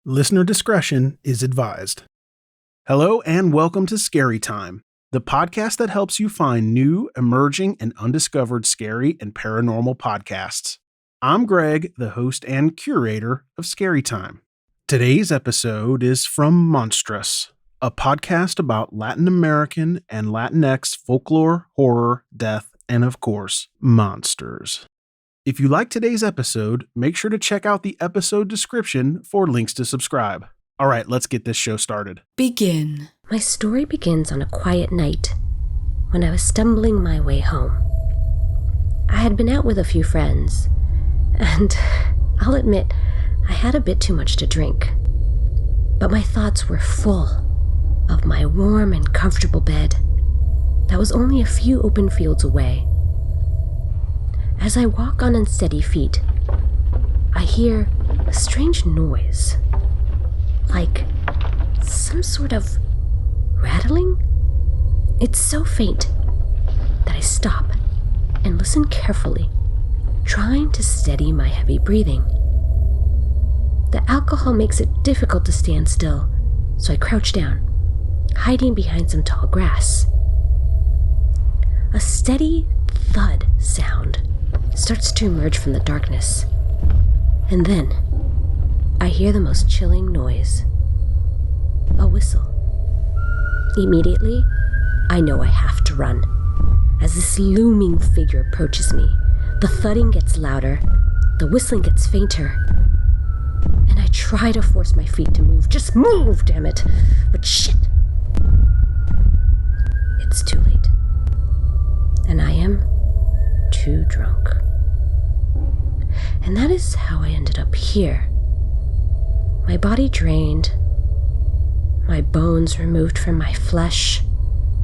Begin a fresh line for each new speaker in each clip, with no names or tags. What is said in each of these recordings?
Listener discretion is advised. Hello and welcome to Scary Time, the podcast that helps you find new, emerging, and undiscovered scary and paranormal podcasts. I'm Greg, the host and curator of Scary Time. Today's episode is from Monstras, a podcast about Latin American and Latinx folklore, horror, death, and of course, monsters. If you like today's episode, make sure to check out the episode description for links to subscribe. All right, let's get this show started.
Begin.
My story begins on a quiet night when I was stumbling my way home. I had been out with a few friends, and I'll admit, I had a bit too much to drink. But my thoughts were full of my warm and comfortable bed that was only a few open fields away. As I walk on unsteady feet, I hear a strange noise, like some sort of rattling. It's so faint that I stop and listen carefully, trying to steady my heavy breathing. The alcohol makes it difficult to stand still, so I crouch down, hiding behind some tall grass. A steady thud sound starts to emerge from the darkness, and then I hear the most chilling noise, a whistle. Immediately, I know I have to run. As this looming figure approaches me, the thudding gets louder, the whistling gets fainter, and I try to force my feet to move. Just move, damn it! But shit! It's too late. And I am too drunk. And that is how I ended up here. My body drained, my bones removed from my flesh,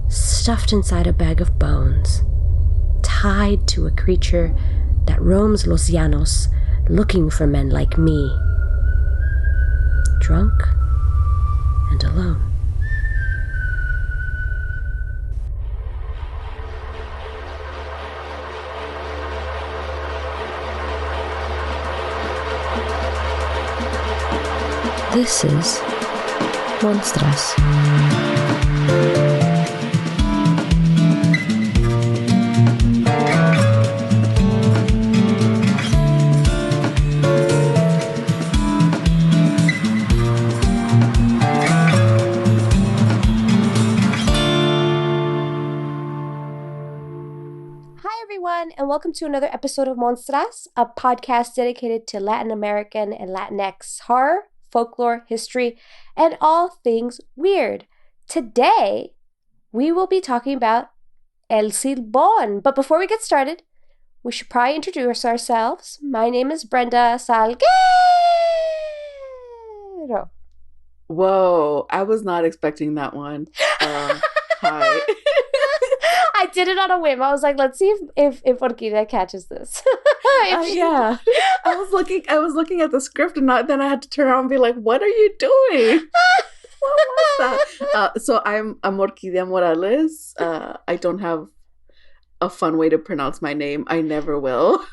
stuffed inside a bag of bones, tied to a creature that roams los llanos looking for men like me. Drunk and alone. This is Monstras.
And welcome to another episode of Monstras, a podcast dedicated to Latin American and Latinx horror, folklore, history, and all things weird. Today, we will be talking about El Silbón. But before we get started, we should probably introduce ourselves. My name is Brenda Salguero.
Whoa, I was not expecting that one. Hi.
I did it on a whim. I was like, let's see if Orquídea catches this.
Yeah. I was looking at the script and then I had to turn around and be like, what are you doing? What was that? So I'm Orquídea Morales. I don't have a fun way to pronounce my name. I never will.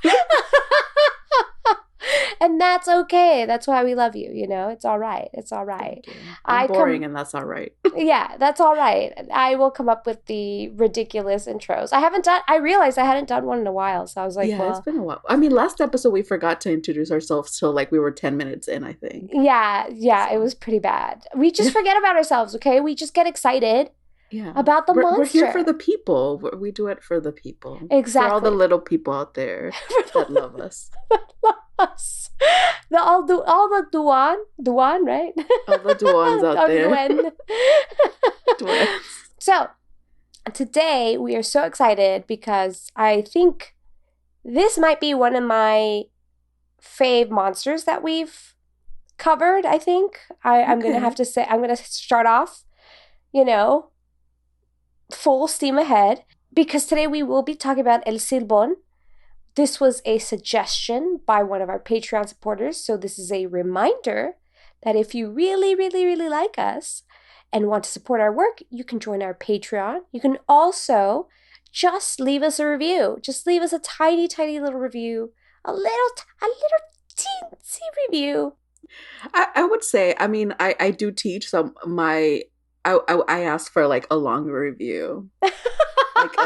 And that's okay. That's why we love you, It's all right. It's all right.
I'm boring and that's all right.
Yeah, that's all right. I will come up with the ridiculous intros. I realized I hadn't done one in a while, so I was like,
it's been a while. I mean, last episode we forgot to introduce ourselves till we were 10 minutes in, I think.
Yeah, so. It was pretty bad. We just forget about ourselves, okay? We just get excited. Yeah. About the monster.
We're here for the people. We do it for the people.
Exactly.
For all the little people out there that love us.
All the Duan, right?
All the Duans out there.
Duen. So, today we are so excited because I think this might be one of my fave monsters that we've covered, I think. I'm going to have to say, I'm going to start off, full steam ahead, because today we will be talking about El Silbón. This was a suggestion by one of our Patreon supporters, so this is a reminder that if you really, really, really like us and want to support our work, you can join our Patreon. You can also just leave us a review. Just leave us a tiny, tiny little review, a little teensy review
I would say, I mean, I do teach, so I ask for like a longer review, like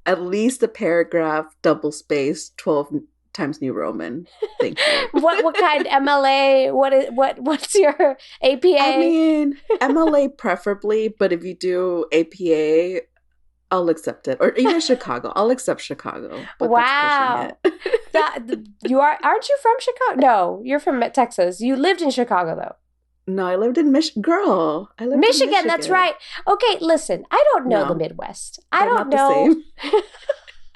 at least a paragraph, double spaced, 12 times New Roman. Thank you.
What kind? MLA? What's your APA?
I mean, MLA preferably, but if you do APA, I'll accept it. Or even Chicago. I'll accept Chicago. But
wow.
That's pushing it.
Aren't you from Chicago? No, you're from Texas. You lived in Chicago though.
No, I lived in Michigan. Girl, I lived in
Michigan. That's right. Okay, listen. I don't know the Midwest. I don't know.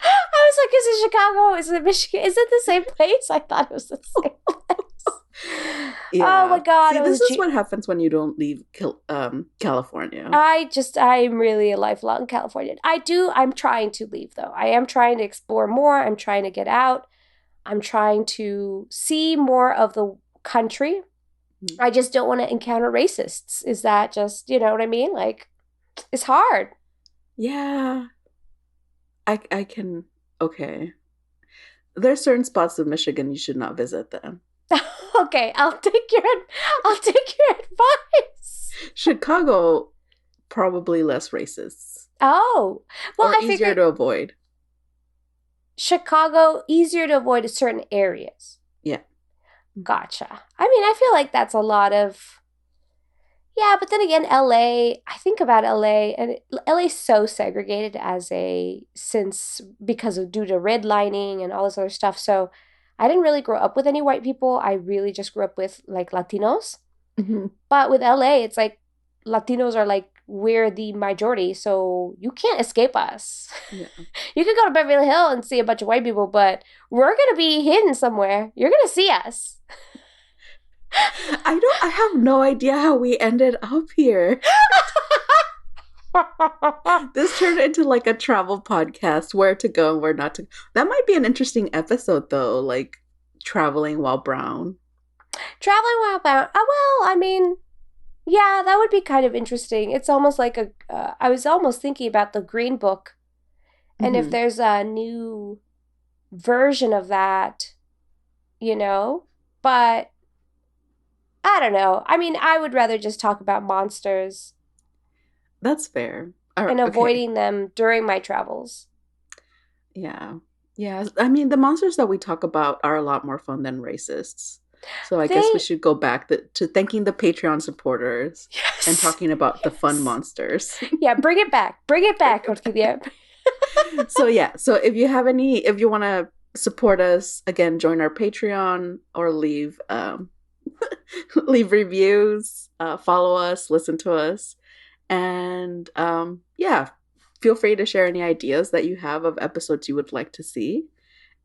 I was like, is it Chicago? Is it Michigan? Is it the same place? I thought it was the same place.
Yeah.
Oh my God.
See, this is what happens when you don't leave California.
I'm really a lifelong Californian. I'm trying to leave though. I am trying to explore more. I'm trying to get out. I'm trying to see more of the country. I just don't want to encounter racists. Is that just, you know what I mean? Like, it's hard.
Yeah. I can, okay. There's certain spots of Michigan you should not visit then.
Okay, I'll take your advice.
Chicago, probably less racist.
Oh, well,
or easier to avoid.
Chicago, easier to avoid certain areas.
Yeah.
Gotcha. I mean, I feel like that's a lot of... Yeah, but then again, LA, I think about LA, and LA's so segregated due to redlining and all this other stuff. So I didn't really grow up with any white people. I really just grew up with like Latinos.
Mm-hmm.
But with LA, it's like Latinos are like, we're the majority, so you can't escape us.
Yeah.
You could go to Beverly Hills and see a bunch of white people, but we're going to be hidden somewhere. You're going to see us.
I have no idea how we ended up here. This turned into like a travel podcast, where to go and where not to. That might be an interesting episode though, like traveling while brown.
Traveling while brown. Well, I mean, yeah, that would be kind of interesting. It's almost like I was almost thinking about the Green Book, and if there's a new version of that, you know, but I don't know. I mean, I would rather just talk about monsters.
That's fair.
And avoiding them during my travels. Yeah.
Yeah. I mean, the monsters that we talk about are a lot more fun than racists. So I guess we should go back to thanking the Patreon supporters and talking about the fun monsters.
Yeah, bring it back. Bring it back, Orquídea.
So if you want to support us, again, join our Patreon or leave reviews, follow us, listen to us, and feel free to share any ideas that you have of episodes you would like to see.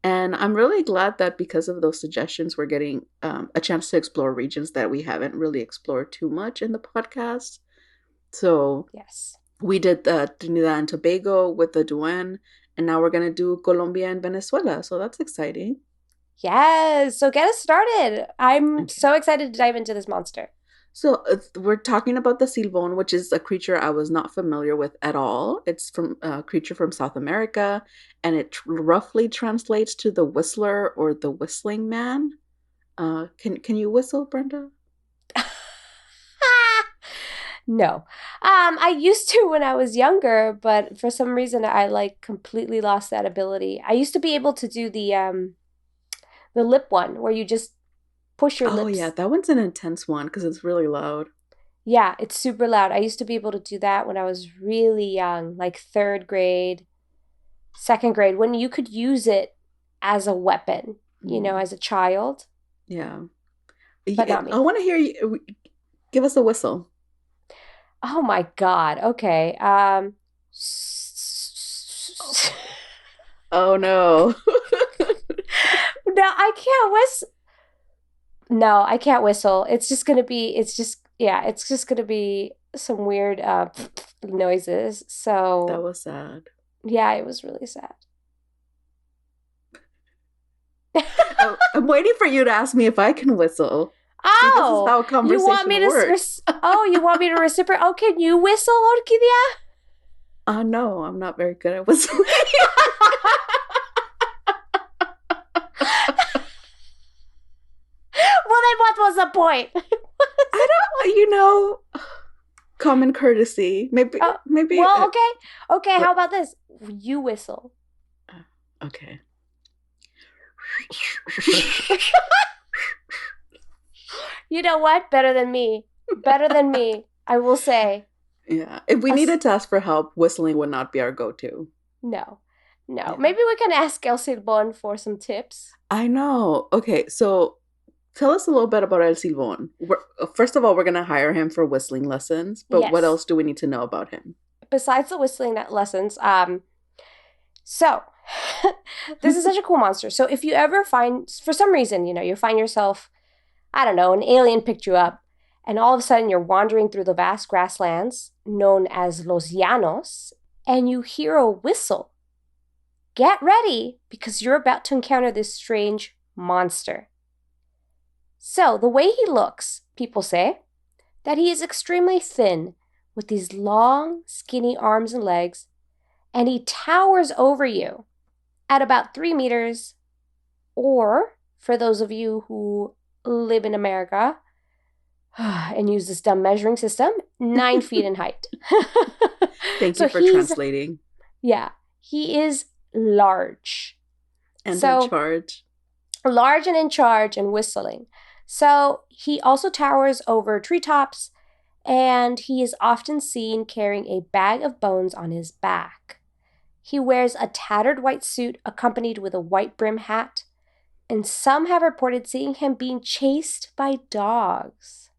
And I'm really glad that because of those suggestions, we're getting a chance to explore regions that we haven't really explored too much in the podcast. So
yes, we
did Trinidad and Tobago with the Duen, and now we're going to do Colombia and Venezuela. So that's exciting.
Yes. So get us started. I'm so excited to dive into this monster.
So we're talking about the Silbon, which is a creature I was not familiar with at all. It's from a creature from South America, and it roughly translates to the whistler or the whistling man. Can you whistle, Brenda?
No. I used to when I was younger, but for some reason I like completely lost that ability. I used to be able to do the lip one where you just push your lips.
Oh yeah, that one's an intense one because it's really loud.
Yeah, it's super loud. I used to be able to do that when I was really young, like 3rd grade, 2nd grade, when you could use it as a weapon, you know, as a child.
Yeah.
But not me.
I want to hear you. Give us a whistle.
Oh my God. Okay.
Oh no.
No, I can't whistle. No, I can't whistle. It's just going to be some weird noises. So
that was sad.
Yeah, it was really sad.
I'm waiting for you to ask me if I can whistle.
Oh,
see, this is how conversation
you want me
works.
You want me to reciprocate? Oh, can you whistle, Orquídea?
No, I'm not very good at whistling.
Well, then what was the point?
I don't, common courtesy. Maybe.
Well, okay. Okay, how about this? You whistle.
Okay.
You know what? Better than me. Better than me, I will say.
Yeah. If we needed to ask for help, whistling would not be our go-to.
No.
Yeah.
Maybe we can ask El Silbon for some tips.
I know. Okay, so tell us a little bit about El Silbon. First of all, we're going to hire him for whistling lessons, but what
Yes.
else do we need to know about him?
Besides the whistling lessons, so this is such a cool monster. So if you ever find, for some reason, you find yourself, I don't know, an alien picked you up, and all of a sudden you're wandering through the vast grasslands known as Los Llanos, and you hear a whistle. Get ready, because you're about to encounter this strange monster. So the way he looks, people say that he is extremely thin, with these long, skinny arms and legs, and he towers over you at about 3 meters, or for those of you who live in America and use this dumb measuring system, 9 feet in height.
Thank you for translating.
Yeah, he is large.
And in charge.
Large and in charge and whistling. So he also towers over treetops, and he is often seen carrying a bag of bones on his back. He wears a tattered white suit accompanied with a white brim hat, and some have reported seeing him being chased by dogs.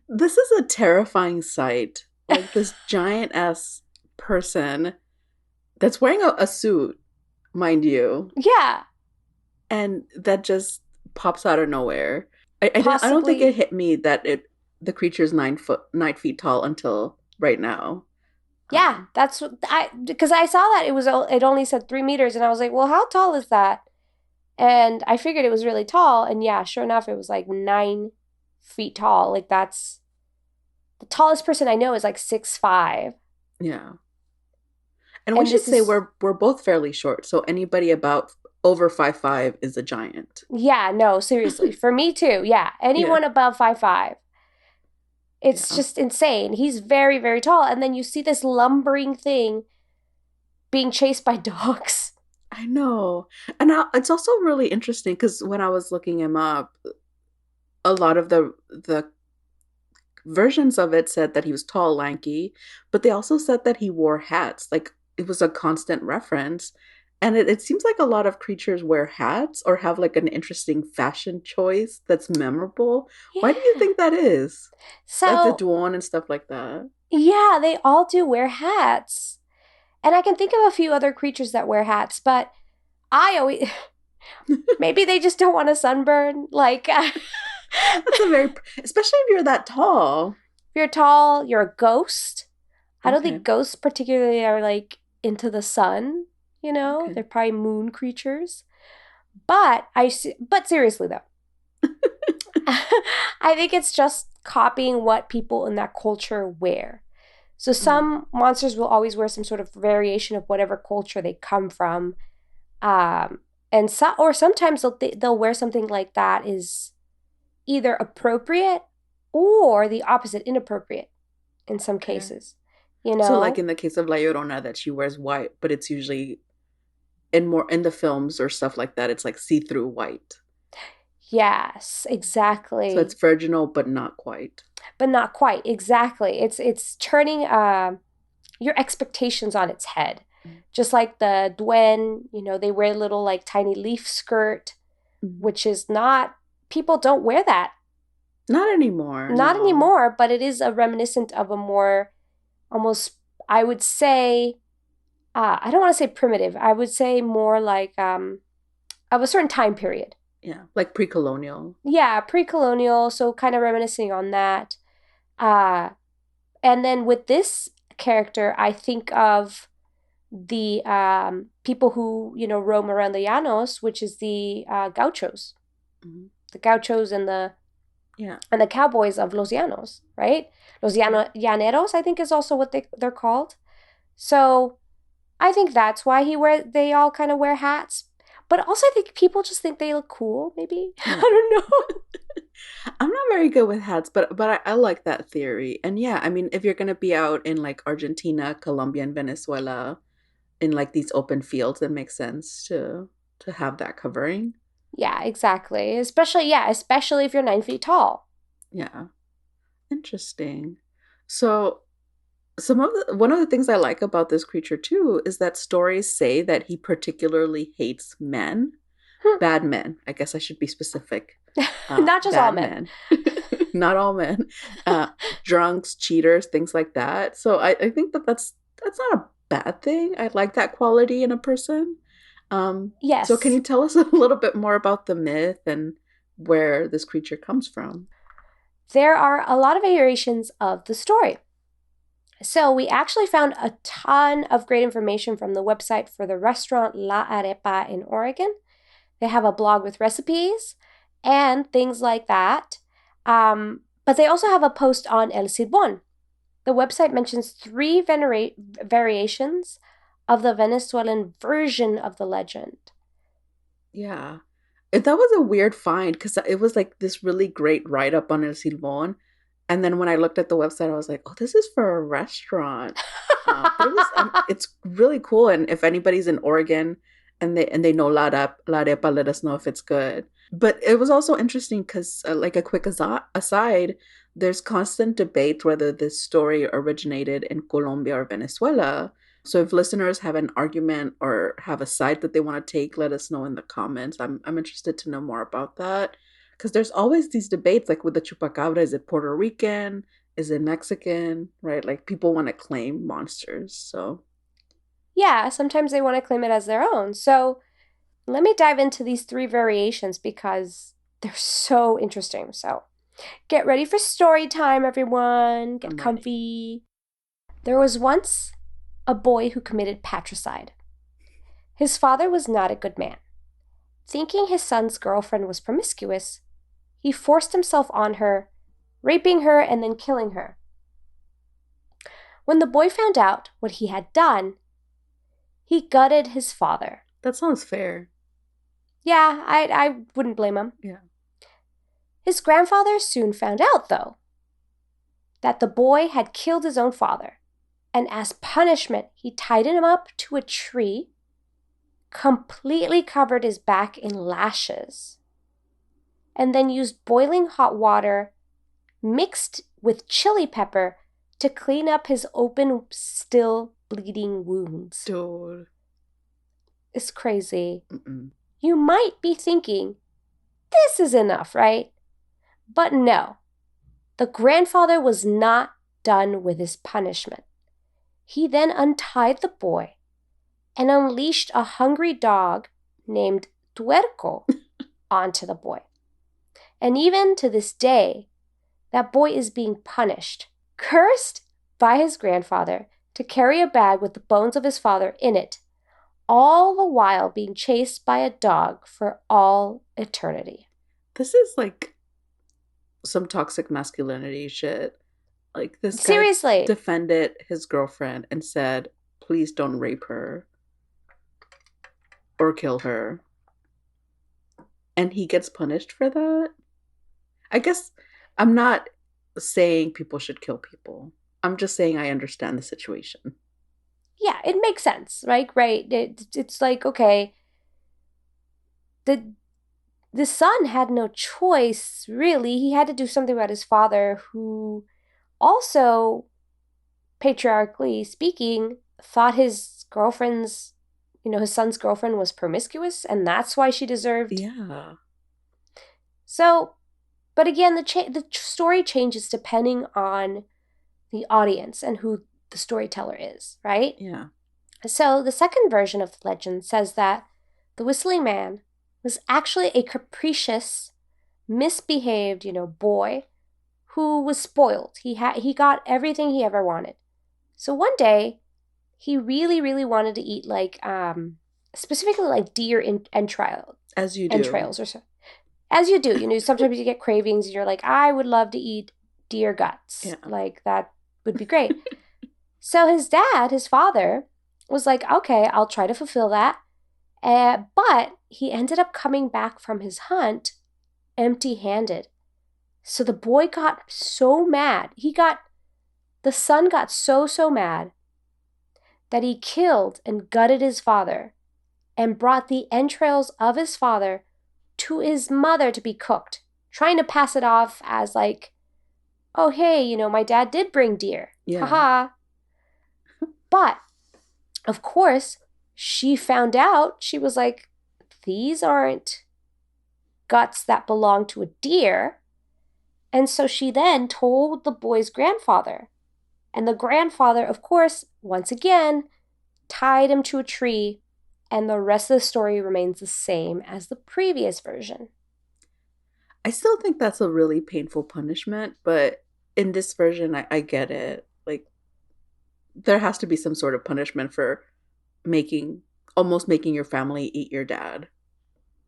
This is a terrifying sight. Like this giant-ass person that's wearing a suit, mind you.
Yeah.
And that just pops out of nowhere. I don't think it hit me that the creature's 9 feet tall until right now.
Yeah, that's what because I saw that it only said 3 meters, and I was like, well, how tall is that? And I figured it was really tall, and yeah, sure enough, it was like 9 feet tall. Like that's the tallest person I know is like 6'5".
Yeah. And we should say we're both fairly short, so anybody about over 5'5" is a giant.
Yeah, no, seriously. For me too, yeah. Anyone above 5'5". It's just insane. He's very, very tall. And then you see this lumbering thing being chased by dogs.
I know. And it's also really interesting because when I was looking him up, a lot of the versions of it said that he was tall, lanky, but they also said that he wore hats. Like it was a constant reference. And it seems like a lot of creatures wear hats or have like an interesting fashion choice that's memorable. Yeah. Why do you think that is?
So,
like the Duan and stuff like that.
Yeah, they all do wear hats. And I can think of a few other creatures that wear hats, but I always... maybe they just don't want a sunburn. Like...
That's especially if you're that tall.
If you're tall, you're a ghost. I don't think ghosts particularly are like into the sun. They're probably moon creatures. But seriously though, I think it's just copying what people in that culture wear. So some monsters will always wear some sort of variation of whatever culture they come from. And sometimes they'll wear something like that is either appropriate or the opposite, inappropriate in some cases.
So like in the case of La Llorona, that she wears white, but it's usually in the films or stuff like that, it's like see-through white.
Yes, exactly.
So it's virginal, but not quite.
But not quite, exactly. It's turning your expectations on its head. Just like the Duen, they wear a little like tiny leaf skirt, which is not, people don't wear that.
Not anymore.
Not anymore, but it is a reminiscent of a more, almost, I would say, I don't want to say primitive. I would say more like of a certain time period.
Yeah, like pre-colonial.
Yeah, pre-colonial, so kind of reminiscing on that. And then with this character, I think of the people who, roam around the llanos, which is the gauchos. Mm-hmm. The gauchos and the cowboys of Los Llanos, right? Los Llaneros, I think, is also what they're called. So I think that's why they all kind of wear hats. But also I think people just think they look cool, maybe. I don't know.
I'm not very good with hats, but I like that theory. And yeah, I mean, if you're gonna be out in like Argentina, Colombia, and Venezuela in like these open fields, it makes sense to have that covering.
Yeah, exactly. Especially if you're 9 feet tall.
Yeah. Interesting. So one of the things I like about this creature too is that stories say that he particularly hates men. Bad men. I guess I should be specific.
Not just all men.
Not all men. Drunks, cheaters, things like that. So I think that's not a bad thing. I like that quality in a person.
Yes.
So can you tell us a little bit more about the myth and where this creature comes from?
There are a lot of variations of the story. So we actually found a ton of great information from the website for the restaurant La Arepa in Oregon. They have a blog with recipes and things like that. But they also have a post on El Silbon. The website mentions 3 variations of the Venezuelan version of the legend.
Yeah. That was a weird find because it was like this really great write-up on El Silbon. And then when I looked at the website, I was like, oh, this is for a restaurant. But it's really cool. And if anybody's in Oregon and they know La Arepa, let us know if it's good. But it was also interesting because, like a quick aside, there's constant debate whether this story originated in Colombia or Venezuela. So if listeners have an argument or have a side that they want to take, let us know in the comments. I'm interested to know more about that. Because there's always these debates, like with the chupacabra, is it Puerto Rican? Is it Mexican? Right? Like people want to claim monsters. So
yeah, sometimes they want to claim it as their own. So let me dive into these 3 variations because they're so interesting. So get ready for story time, everyone. Get comfy. There was once a boy who committed patricide. His father was not a good man. Thinking his son's girlfriend was promiscuous, he forced himself on her, raping her and then killing her. When the boy found out what he had done, he gutted his father.
That sounds fair.
Yeah, I wouldn't blame him.
Yeah.
His grandfather soon found out, though, that the boy had killed his own father, and as punishment, he tied him up to a tree, completely covered his back in lashes, and then used boiling hot water mixed with chili pepper to clean up his open, still bleeding wounds.
Dude.
It's crazy.
Mm-mm.
You might be thinking, this is enough, right? But no, the grandfather was not done with his punishment. He then untied the boy and unleashed a hungry dog named Tuerco onto the boy. And even to this day, that boy is being punished, cursed by his grandfather to carry a bag with the bones of his father in it, all the while being chased by a dog for all eternity.
This is like some toxic masculinity shit. Like this guy
Seriously
defended his girlfriend and said, please don't rape her or kill her. And he gets punished for that? I guess I'm not saying people should kill people. I'm just saying I understand the situation.
Yeah, it makes sense, right? Right. It's like, okay, the son had no choice, really. He had to do something about his father, who also, patriarchally speaking, thought his girlfriend's, his son's girlfriend was promiscuous, and that's why she deserved.
Yeah.
So, but again, the story changes depending on the audience and who the storyteller is, right?
Yeah.
So the second version of the legend says that the whistling man was actually a capricious, misbehaved, boy who was spoiled. He got everything he ever wanted. So one day, he really, really wanted to eat specifically like deer entrails.
As you do.
Entrails or so. As you do. Sometimes you get cravings and you're like, I would love to eat deer guts.
Yeah.
Like, that would be great. So his father, was like, okay, I'll try to fulfill that. But he ended up coming back from his hunt empty-handed. So the boy got so mad. The son got so mad that he killed and gutted his father and brought the entrails of his father to his mother to be cooked, trying to pass it off as like, oh, hey, my dad did bring deer.
Yeah.
Haha. But, of course, she found out. She was like, these aren't guts that belong to a deer. And so she then told the boy's grandfather. And the grandfather, of course, once again, tied him to a tree. And the rest of the story remains the same as the previous version.
I still think that's a really painful punishment, but in this version, I get it. Like, there has to be some sort of punishment for almost making your family eat your dad.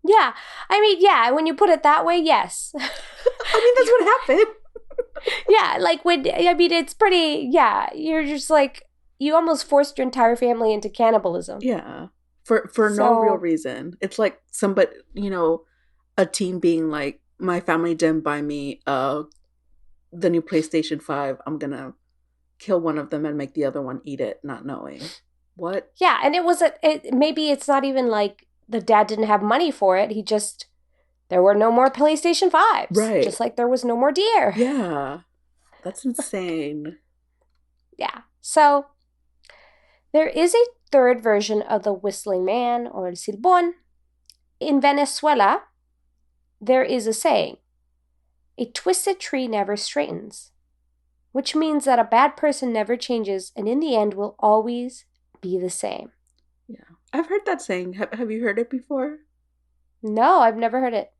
Yeah. I mean, yeah, when you put it that way, yes.
I mean, that's what happened.
Yeah, like it's pretty, yeah, you're just like, you almost forced your entire family into cannibalism.
Yeah. For no real reason. It's like somebody, a teen being like, my family didn't buy me the new PlayStation 5. I'm going to kill one of them and make the other one eat it, not knowing. What?
Yeah, and maybe it's not even like the dad didn't have money for it. There were no more PlayStation 5s.
Right.
Just like there was no more deer.
Yeah. That's insane.
Yeah. So there is a third version of the Whistling Man, or el Silbón. In Venezuela, there is a saying, a twisted tree never straightens, which means that a bad person never changes and in the end will always be the same.
Yeah. I've heard that saying. Have you heard it before?
No, I've never heard it.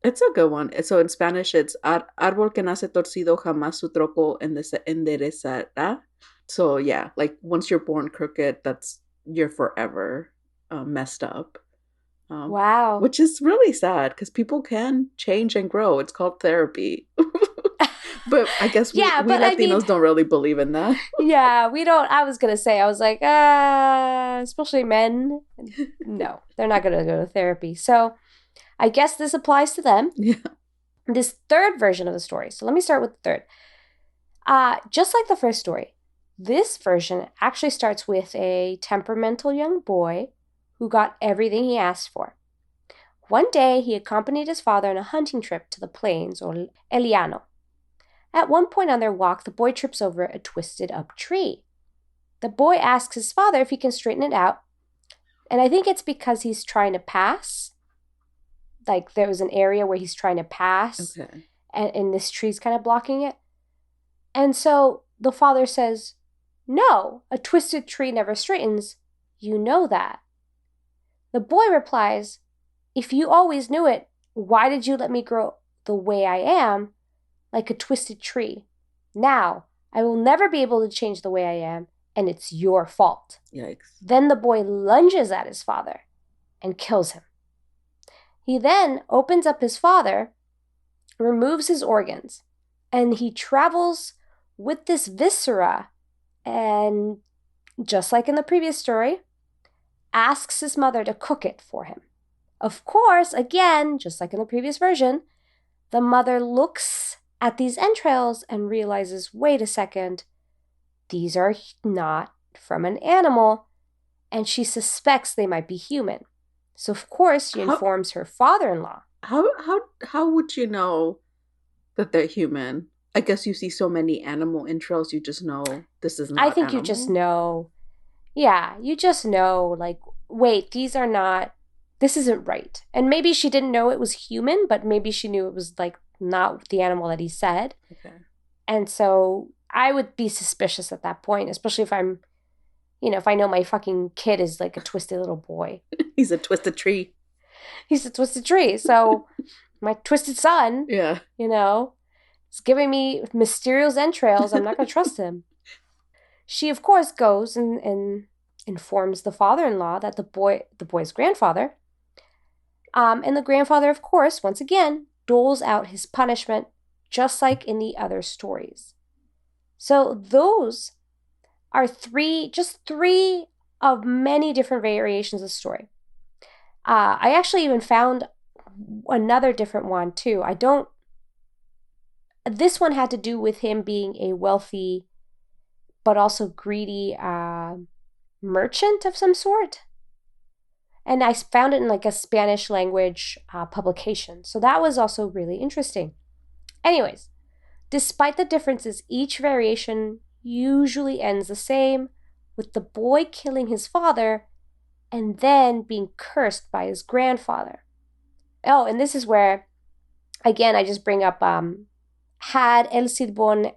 It's a good one. So in Spanish, it's árbol que nace torcido jamás su tronco enderezará. So yeah, like once you're born crooked, you're forever messed up.
Wow.
Which is really sad because people can change and grow. It's called therapy. But I guess we Latinos don't really believe in that.
Yeah, we don't. I was going to say, I was like, especially men. No, they're not going to go to therapy. So I guess this applies to them.
Yeah.
This third version of the story. So let me start with the third. Just like the first story, this version actually starts with a temperamental young boy who got everything he asked for. One day, he accompanied his father on a hunting trip to the plains, or el llano. At one point on their walk, the boy trips over a twisted-up tree. The boy asks his father if he can straighten it out, and I think it's because he's trying to pass. Like, there was an area where he's trying to pass,
okay.
and this tree's kind of blocking it. And so the father says, no, a twisted tree never straightens. You know that. The boy replies, if you always knew it, why did you let me grow the way I am, like a twisted tree? Now, I will never be able to change the way I am, and it's your fault.
Yikes.
Then the boy lunges at his father and kills him. He then opens up his father, removes his organs, and he travels with this viscera and, just like in the previous story, asks his mother to cook it for him. Of course, again, just like in the previous version, the mother looks at these entrails and realizes, wait a second, these are not from an animal, and she suspects they might be human. So, of course, she informs her father-in-law.
How would you know that they're human? I guess you see so many animal entrails, you just know this is not
I think
animal.
You just know. Yeah, you just know, like, wait, this isn't right. And maybe she didn't know it was human, but maybe she knew it was, like, not the animal that he said.
Okay.
And so I would be suspicious at that point, especially if if I know my fucking kid is like a twisted little boy.
He's a twisted tree.
He's a twisted tree. So my twisted son,
yeah,
is giving me mysterious entrails. I'm not going to trust him. She, of course, goes and informs the father-in-law that the boy's grandfather, and the grandfather, of course, once again, doles out his punishment, just like in the other stories. So those are three of many different variations of the story. I actually even found another different one too. This one had to do with him being a wealthy but also greedy merchant of some sort. And I found it in like a Spanish language publication. So that was also really interesting. Anyways, despite the differences, each variation usually ends the same, with the boy killing his father and then being cursed by his grandfather. Oh, and this is where, again, I just bring up had El Silbon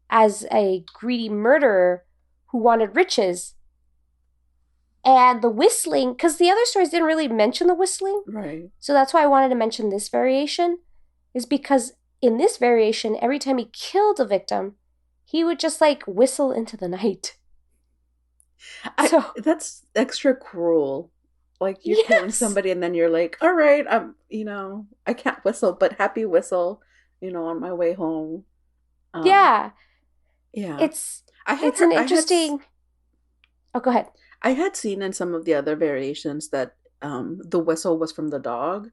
as a greedy murderer who wanted riches. And the whistling, because the other stories didn't really mention the whistling.
Right.
So that's why I wanted to mention this variation, is because in this variation, every time he killed a victim, he would just like whistle into the night.
That's extra cruel. Like you're killing somebody and then you're like, all right, I can't whistle, but happy whistle, on my way home.
Yeah.
It's
an interesting. Oh, go ahead.
I had seen in some of the other variations that the whistle was from the dog,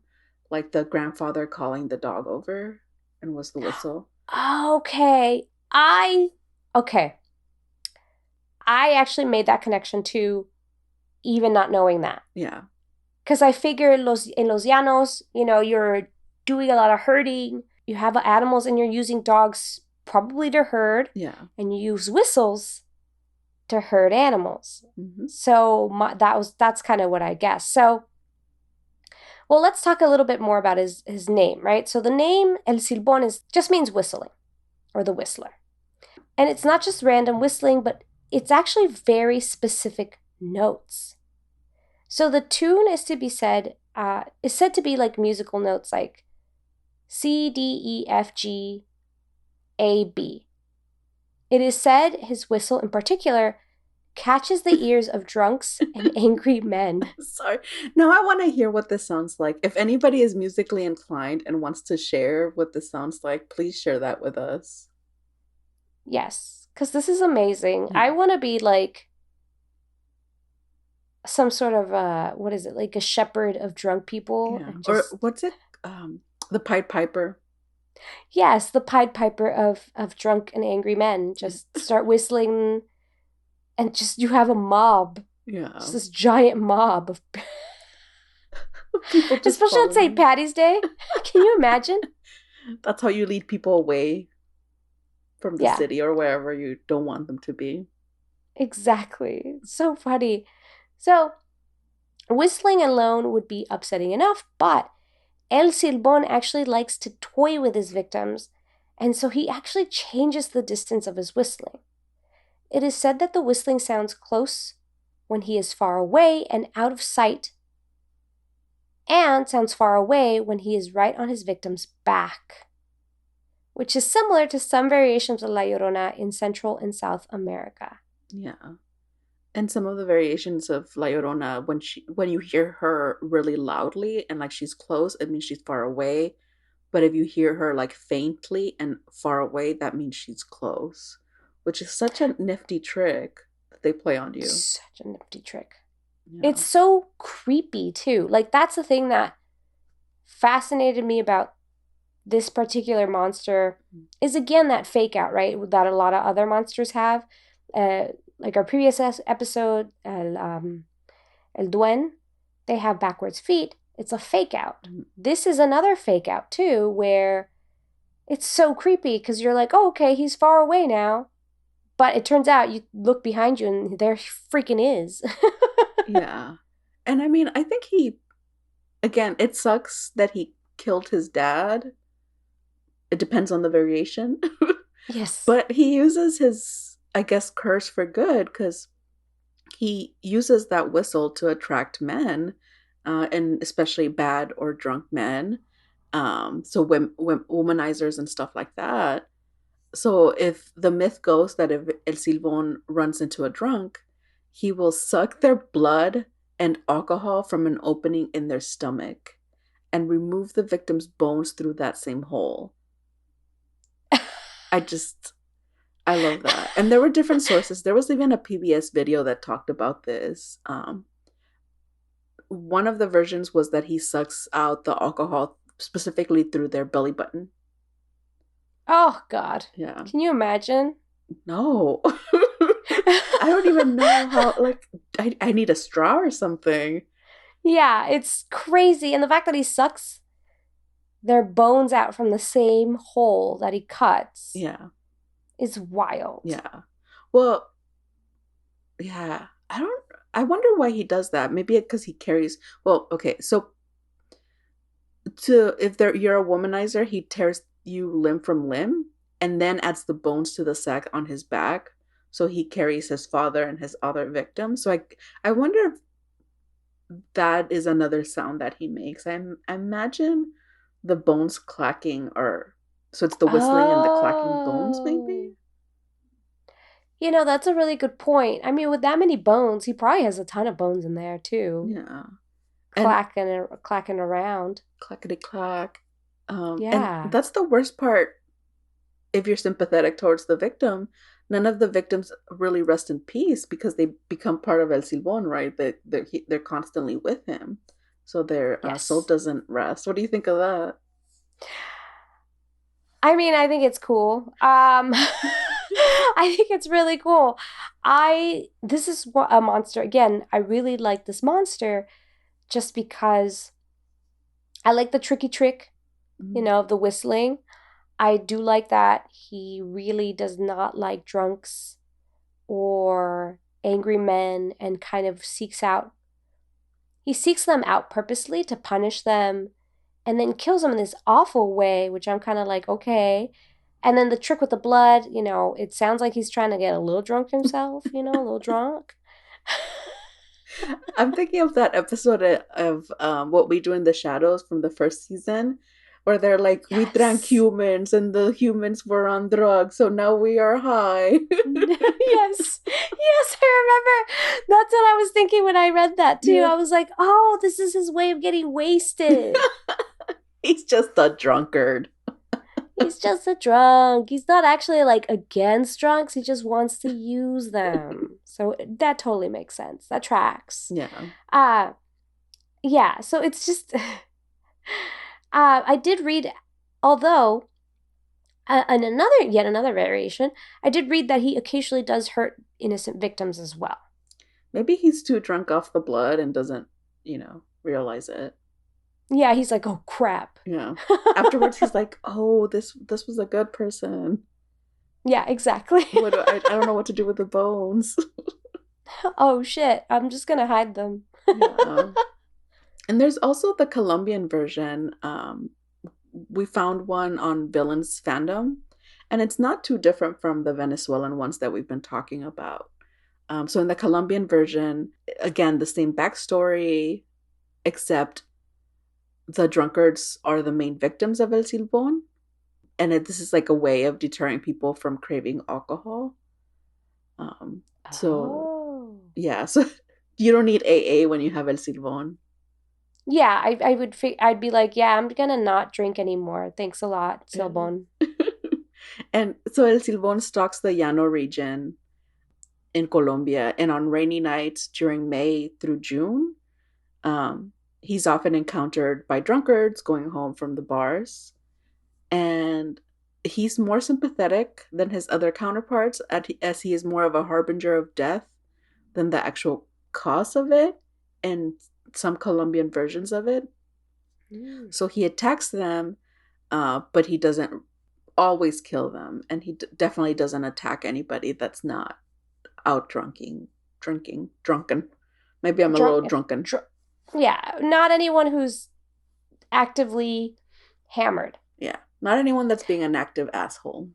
like the grandfather calling the dog over and was the whistle.
Okay. I actually made that connection too, even not knowing that.
Yeah.
Because I figure in los llanos, you're doing a lot of herding. You have animals and you're using dogs probably to herd.
Yeah.
And you use whistles to herd animals.
Mm-hmm.
So that's kind of what I guess. So, well, let's talk a little bit more about his name, right? So the name El Silbón just means whistling or the whistler. And it's not just random whistling, but it's actually very specific notes. So the tune is said to be like musical notes like C, D, E, F, G, A, B. It is said his whistle in particular catches the ears of drunks and angry men.
Sorry. Now I want to hear what this sounds like. If anybody is musically inclined and wants to share what this sounds like, please share that with us.
Yes, because this is amazing. I want to be like some sort of what is it, like a shepherd of drunk people?
Yeah. Or what's it? The Pied Piper.
Yes, the Pied Piper of drunk and angry men. Just start whistling, and just you have a mob.
Yeah.
Just this giant mob of
people.
Especially on St. Patty's Day. Can you imagine?
That's how you lead people away from the city or wherever you don't want them to be.
Exactly. So funny. So, whistling alone would be upsetting enough, but El Silbón actually likes to toy with his victims, and so he actually changes the distance of his whistling. It is said that the whistling sounds close when he is far away and out of sight, and sounds far away when he is right on his victim's back, which is similar to some variations of La Llorona in Central and South America.
Yeah. And some of the variations of La Llorona, when you hear her really loudly and like she's close, it means she's far away. But if you hear her like faintly and far away, that means she's close, which is such a nifty trick that they play on you.
Such a nifty trick. Yeah. It's so creepy too. Like that's the thing that fascinated me about this particular monster is again that fake out, right? That a lot of other monsters have. Like our previous episode, El Duen, they have backwards feet. It's a fake out. Mm-hmm. This is another fake out too, where it's so creepy because you're like, oh, okay, he's far away now. But it turns out you look behind you and there he freaking is.
Yeah. And I mean, I think again, it sucks that he killed his dad. It depends on the variation.
Yes.
But he uses his, I guess, curse for good because he uses that whistle to attract men, and especially bad or drunk men. So womanizers and stuff like that. So if the myth goes that if El Silbón runs into a drunk, he will suck their blood and alcohol from an opening in their stomach and remove the victim's bones through that same hole. I love that. And there were different sources. There was even a PBS video that talked about this. one of the versions was that he sucks out the alcohol specifically through their belly button.
Oh, God.
Yeah.
Can you imagine?
No. I don't even know how, like, I need a straw or something.
Yeah, it's crazy. And the fact that he sucks their bones out from the same hole that he cuts
Yeah.
is wild.
Yeah. Well, yeah. I wonder why he does that. Maybe because he carries, well, okay, so if you're a womanizer, he tears you limb from limb and then adds the bones to the sack on his back. So he carries his father and his other victims. So I wonder if that is another sound that he makes. I imagine the bones clacking, or so it's the whistling and the clacking bones, maybe.
You know, that's a really good point. I mean, with that many bones, he probably has a ton of bones in there too.
Yeah.
Clacking around.
Clackety clack.
Yeah.
And that's the worst part. If you're sympathetic towards the victim, none of the victims really rest in peace because they become part of El Silbón, right? They're constantly with him, so their soul doesn't rest. What do you think of that?
I mean, I think it's cool. I think it's really cool. This is a monster. Again, I really like this monster just because I like the tricky trick, of the whistling. I do like that he really does not like drunks or angry men and kind of seeks them out purposely to punish them and then kills them in this awful way, which I'm kind of like, okay. And then the trick with the blood, it sounds like he's trying to get a little drunk himself, a little drunk.
I'm thinking of that episode of What We Do in the Shadows from the first season, where they're like, we drank humans and the humans were on drugs, so now we are high.
Yes, I remember. That's what I was thinking when I read that too. Yeah. I was like, oh, this is his way of getting wasted.
He's just a drunkard.
He's just a drunk. He's not actually like against drunks. He just wants to use them. So that totally makes sense. That tracks.
Yeah.
Yeah. So it's just, I did read, although, and yet another variation, I did read that he occasionally does hurt innocent victims as well.
Maybe he's too drunk off the blood and doesn't, realize it.
Yeah, he's like, oh, crap.
Yeah. Afterwards, he's like, oh, this was a good person.
Yeah, exactly.
I don't know what to do with the bones.
Oh, shit. I'm just going to hide them.
Yeah. And there's also the Colombian version. We found one on Villain's Fandom, and it's not too different from the Venezuelan ones that we've been talking about. So in the Colombian version, again, the same backstory, except the drunkards are the main victims of El Silbón. And this is like a way of deterring people from craving alcohol. So you don't need AA when you have El Silbón.
Yeah, I'd be like, yeah, I'm gonna not drink anymore. Thanks a lot, Silbon.
And so El Silbón stalks the Llano region in Colombia, and on rainy nights during May through June, he's often encountered by drunkards going home from the bars. And he's more sympathetic than his other counterparts, as he is more of a harbinger of death than the actual cause of it, and some Colombian versions of it. So he attacks them, but he doesn't always kill them, and he definitely doesn't attack anybody that's not out drunken. Maybe I'm a little drunken.
Yeah, not anyone who's actively hammered.
Yeah, not anyone that's being an active asshole.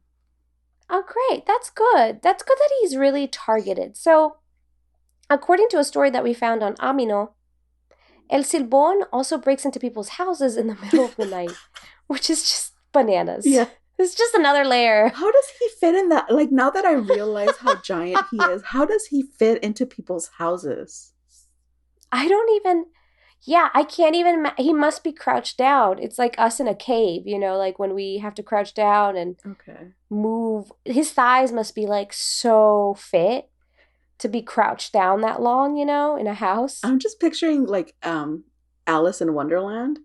Oh, great. That's good. That's good that he's really targeted. So, according to a story that we found on Amino, El Silbón also breaks into people's houses in the middle of the night, which is just bananas.
Yeah.
It's just another layer.
How does he fit in that? Like, now that I realize how giant he is, how does he fit into people's houses?
I can't even, he must be crouched down. It's like us in a cave, like when we have to crouch down and move. His thighs must be like so fit to be crouched down that long, in a house.
I'm just picturing like Alice in Wonderland,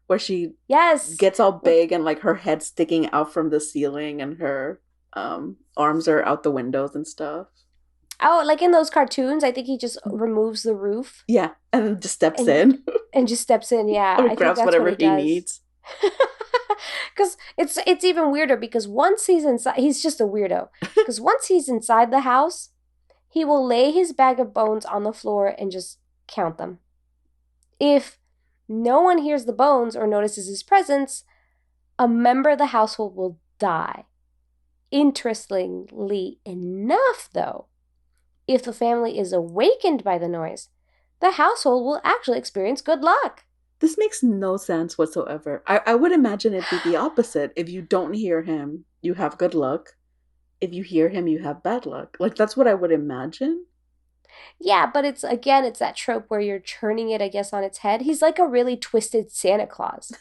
where she
Yes.
gets all big and like her head sticking out from the ceiling and her arms are out the windows and stuff.
Oh, like in those cartoons, I think he just removes the roof.
Yeah, and just steps in.
And just steps in, yeah.
Or grabs whatever he needs.
Because it's even weirder because once he's inside, he's just a weirdo. Because once he's inside the house, he will lay his bag of bones on the floor and just count them. If no one hears the bones or notices his presence, a member of the household will die. Interestingly enough, though, if the family is awakened by the noise, the household will actually experience good luck.
This makes no sense whatsoever. I would imagine it'd be the opposite. If you don't hear him, you have good luck. If you hear him, you have bad luck. Like, that's what I would imagine.
Yeah, but it's that trope where you're turning it, I guess, on its head. He's like a really twisted Santa Claus.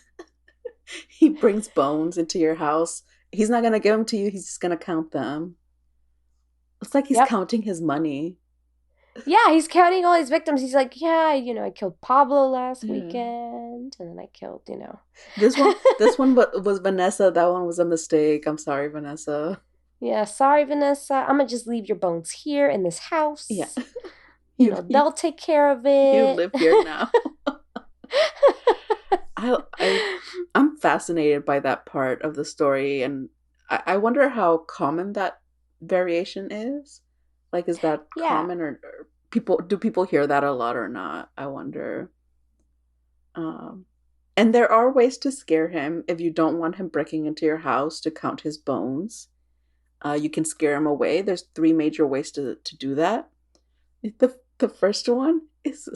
He brings bones into your house. He's not going to give them to you. He's just going to count them. It's like he's counting his money.
Yeah, he's counting all his victims. He's like, yeah, I killed Pablo last weekend. And then I killed,
This one was Vanessa. That one was a mistake. I'm sorry, Vanessa.
Yeah, sorry, Vanessa. I'm going to just leave your bones here in this house.
Yeah.
They'll take care of it.
You live here now. I'm fascinated by that part of the story. And I wonder how common that variation is. Like, is that common or do people hear that a lot or not? I wonder. And there are ways to scare him if you don't want him breaking into your house to count his bones. You can scare him away. There's 3 major ways to do that. The first one is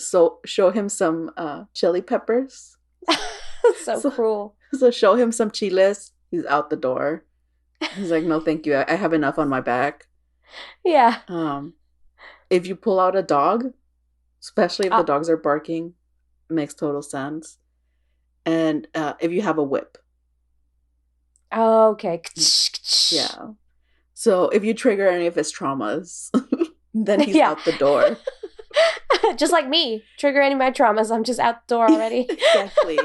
show him some chili peppers.
so cruel.
So show him some chiles. He's out the door. He's like, no, thank you. I have enough on my back.
Yeah.
If you pull out a dog, especially if the dogs are barking, it makes total sense. And if you have a whip.
Oh, okay.
Yeah. So if you trigger any of his traumas, then he's out the door.
Just like me. Trigger any of my traumas, I'm just out the door already.
Exactly.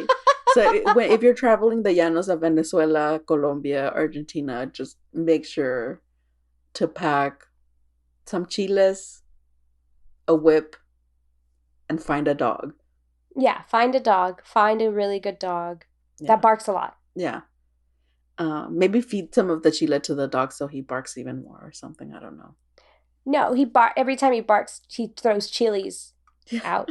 So if you're traveling the llanos of Venezuela, Colombia, Argentina, just make sure to pack some chiles, a whip, and find a dog.
Yeah, find a dog. Find a really good dog that barks a lot.
Yeah. Maybe feed some of the chile to the dog so he barks even more or something. I don't know.
No, every time he barks, he throws chilies out.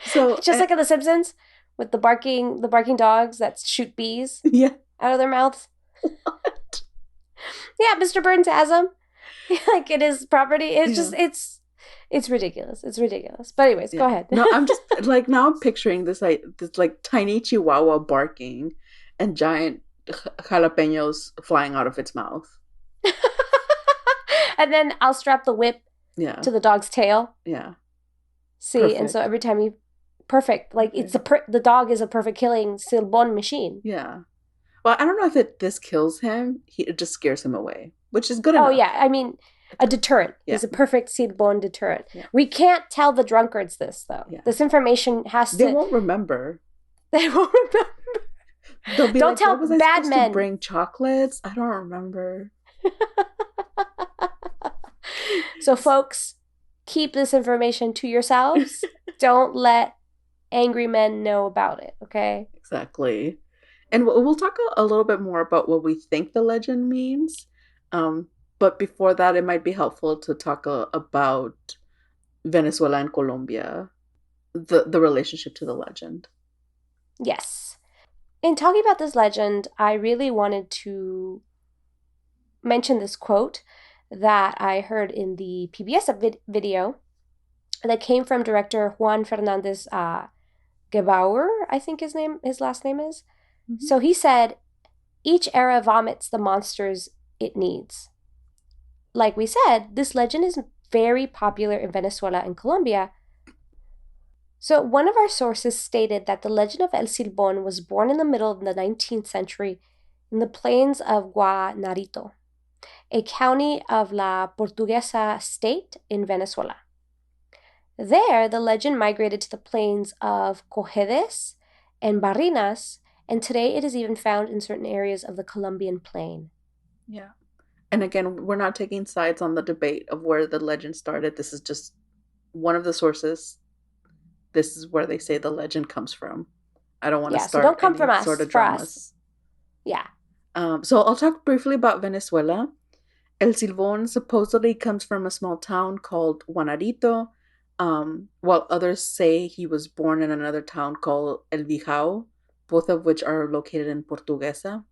So
just like in The Simpsons with the barking dogs that shoot bees out of their mouths.
What?
Yeah, Mr. Burns has them. Like it is property. It's just it's ridiculous. It's ridiculous. But anyways, go ahead.
No, I'm just like now I'm picturing this tiny chihuahua barking and giant jalapenos flying out of its mouth.
And then I'll strap the whip to the dog's tail.
Yeah.
See,
perfect.
And so every time perfect. Like it's the dog is a perfect killing Silbon machine.
Yeah. Well, I don't know if this kills him. It just scares him away, which is good enough.
Oh, yeah. I mean, a deterrent.
Yeah.
He's a perfect Silbon deterrent.
Yeah.
We can't tell the drunkards this, though. Yeah. This information has to...
They won't remember.
They won't remember.
They'll be
don't
like,
tell
what was
bad
I supposed
men.
To bring chocolates? I don't remember.
So, folks, keep this information to yourselves. Don't let angry men know about it, okay?
Exactly. And we'll talk a little bit more about what we think the legend means. But before that, it might be helpful to talk about Venezuela and Colombia, the relationship to the legend.
Yes. In talking about this legend, I really wanted to mention this quote that I heard in the PBS video that came from director Juan Fernandez Gebauer, I think his last name is. Mm-hmm. So he said, each era vomits the monsters it needs. Like we said, this legend is very popular in Venezuela and Colombia. So one of our sources stated that the legend of El Silbón was born in the middle of the 19th century in the plains of Guanarito. a county of La Portuguesa state in Venezuela. There, the legend migrated to the plains of Cojedes and Barinas, and today it is even found in certain areas of the Colombian plain.
Yeah. And again, we're not taking sides on the debate of where the legend started. This is just one of the sources. This is where they say the legend comes from. I don't want to
So
start
don't come
any
from us,
sort of
for
dramas.
us. Yeah.
So I'll talk briefly about Venezuela. El Silbón supposedly comes from a small town called Juanarito, while others say he was born in another town called El Bijao, both of which are located in Portuguesa,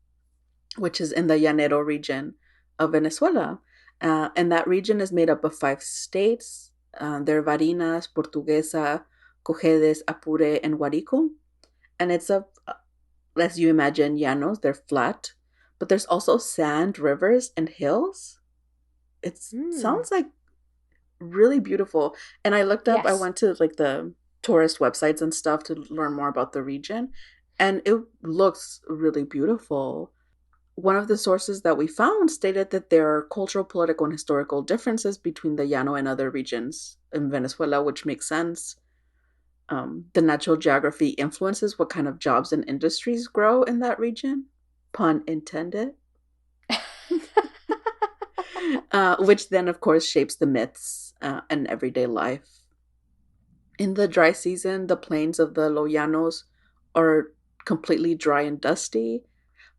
which is in the Llanero region of Venezuela. And that region is made up of 5 states. They're Barinas, Portuguesa, Cojedes, Apure, and Guarico. And it's as you imagine, llanos, they're flat. But there's also sand, rivers, and hills. It sounds like really beautiful. And I looked up, I went to like the tourist websites and stuff to learn more about the region. And it looks really beautiful. One of the sources that we found stated that there are cultural, political, and historical differences between the Llano and other regions in Venezuela, which makes sense. The natural geography influences what kind of jobs and industries grow in that region. Pun intended. Which then, of course, shapes the myths and everyday life. In the dry season, the plains of the Los Llanos are completely dry and dusty.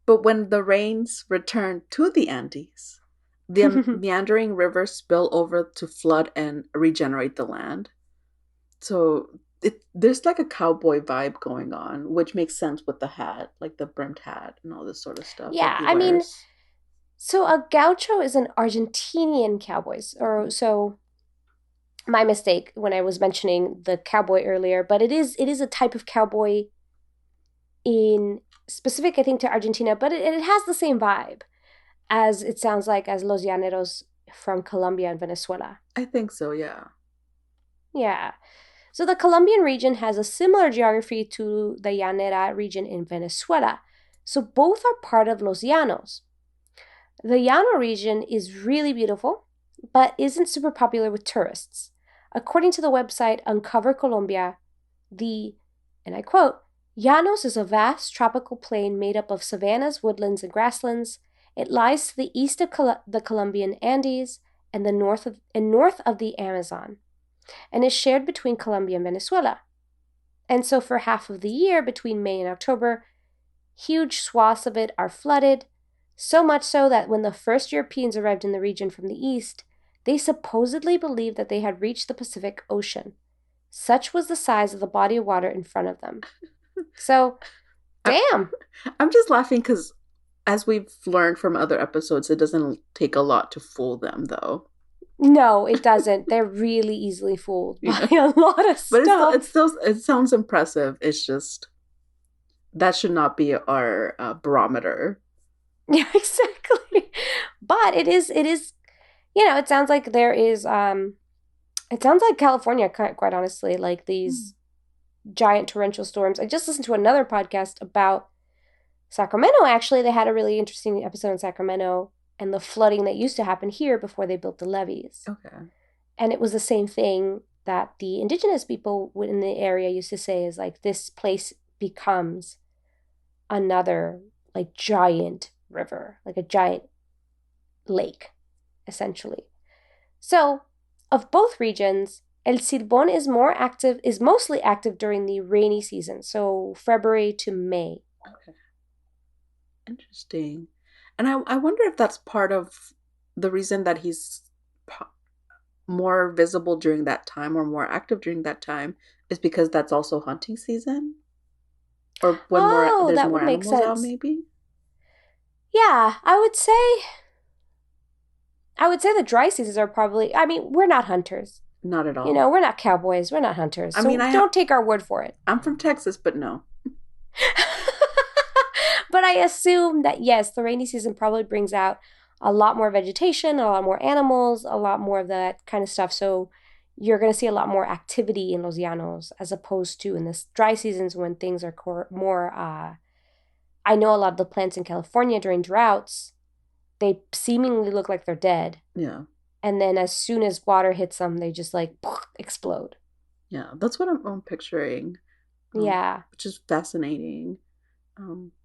But when the rains return to the Andes, the meandering rivers spill over to flood and regenerate the land. So there's like a cowboy vibe going on, which makes sense with the hat, like the brimmed hat and all this sort of stuff.
Yeah, I mean, so a gaucho is an Argentinian cowboy. So my mistake when I was mentioning the cowboy earlier, but it is a type of cowboy in specific, I think, to Argentina, but it has the same vibe as it sounds like as Los Llaneros from Colombia and Venezuela.
I think so, yeah.
Yeah. So the Colombian region has a similar geography to the Llanera region in Venezuela. So both are part of Los Llanos. The Llano region is really beautiful, but isn't super popular with tourists. According to the website Uncover Colombia, and I quote, Llanos is a vast tropical plain made up of savannas, woodlands, and grasslands. It lies to the east of the Colombian Andes and the north of the Amazon, and is shared between Colombia and Venezuela. And so for half of the year, between May and October, huge swaths of it are flooded, so much so that when the first Europeans arrived in the region from the east, they supposedly believed that they had reached the Pacific Ocean. Such was the size of the body of water in front of them. So, damn.
I'm just laughing because, as we've learned from other episodes, it doesn't take a lot to fool them, though.
No, it doesn't. They're really easily fooled by a lot of stuff.
But it sounds impressive. It's just, that should not be our barometer.
Yeah, exactly. But it is, it sounds like there is, it sounds like California, quite honestly, like these giant torrential storms. I just listened to another podcast about Sacramento, actually. They had a really interesting episode in Sacramento and the flooding that used to happen here before they built the levees.
Okay.
And it was the same thing that the indigenous people in the area used to say is like, this place becomes another like giant river, like a giant lake, essentially. So of both regions, El Silbón is mostly active during the rainy season, so February to May.
Okay. Interesting. And I wonder if that's part of the reason that he's more visible during that time or more active during that time is because that's also hunting season? Or when there's more animals out, maybe?
Yeah, I would say the dry seasons are probably, I mean, we're not hunters.
Not at all.
We're not cowboys. We're not hunters. I mean, don't take our word for it.
I'm from Texas, but no.
But I assume that, yes, the rainy season probably brings out a lot more vegetation, a lot more animals, a lot more of that kind of stuff. So you're going to see a lot more activity in Los Llanos as opposed to in the dry seasons when things are more, I know a lot of the plants in California during droughts they seemingly look like they're dead.
Yeah.
And then as soon as water hits them, they just like explode.
Yeah, that's what I'm picturing.
Yeah.
Which is fascinating.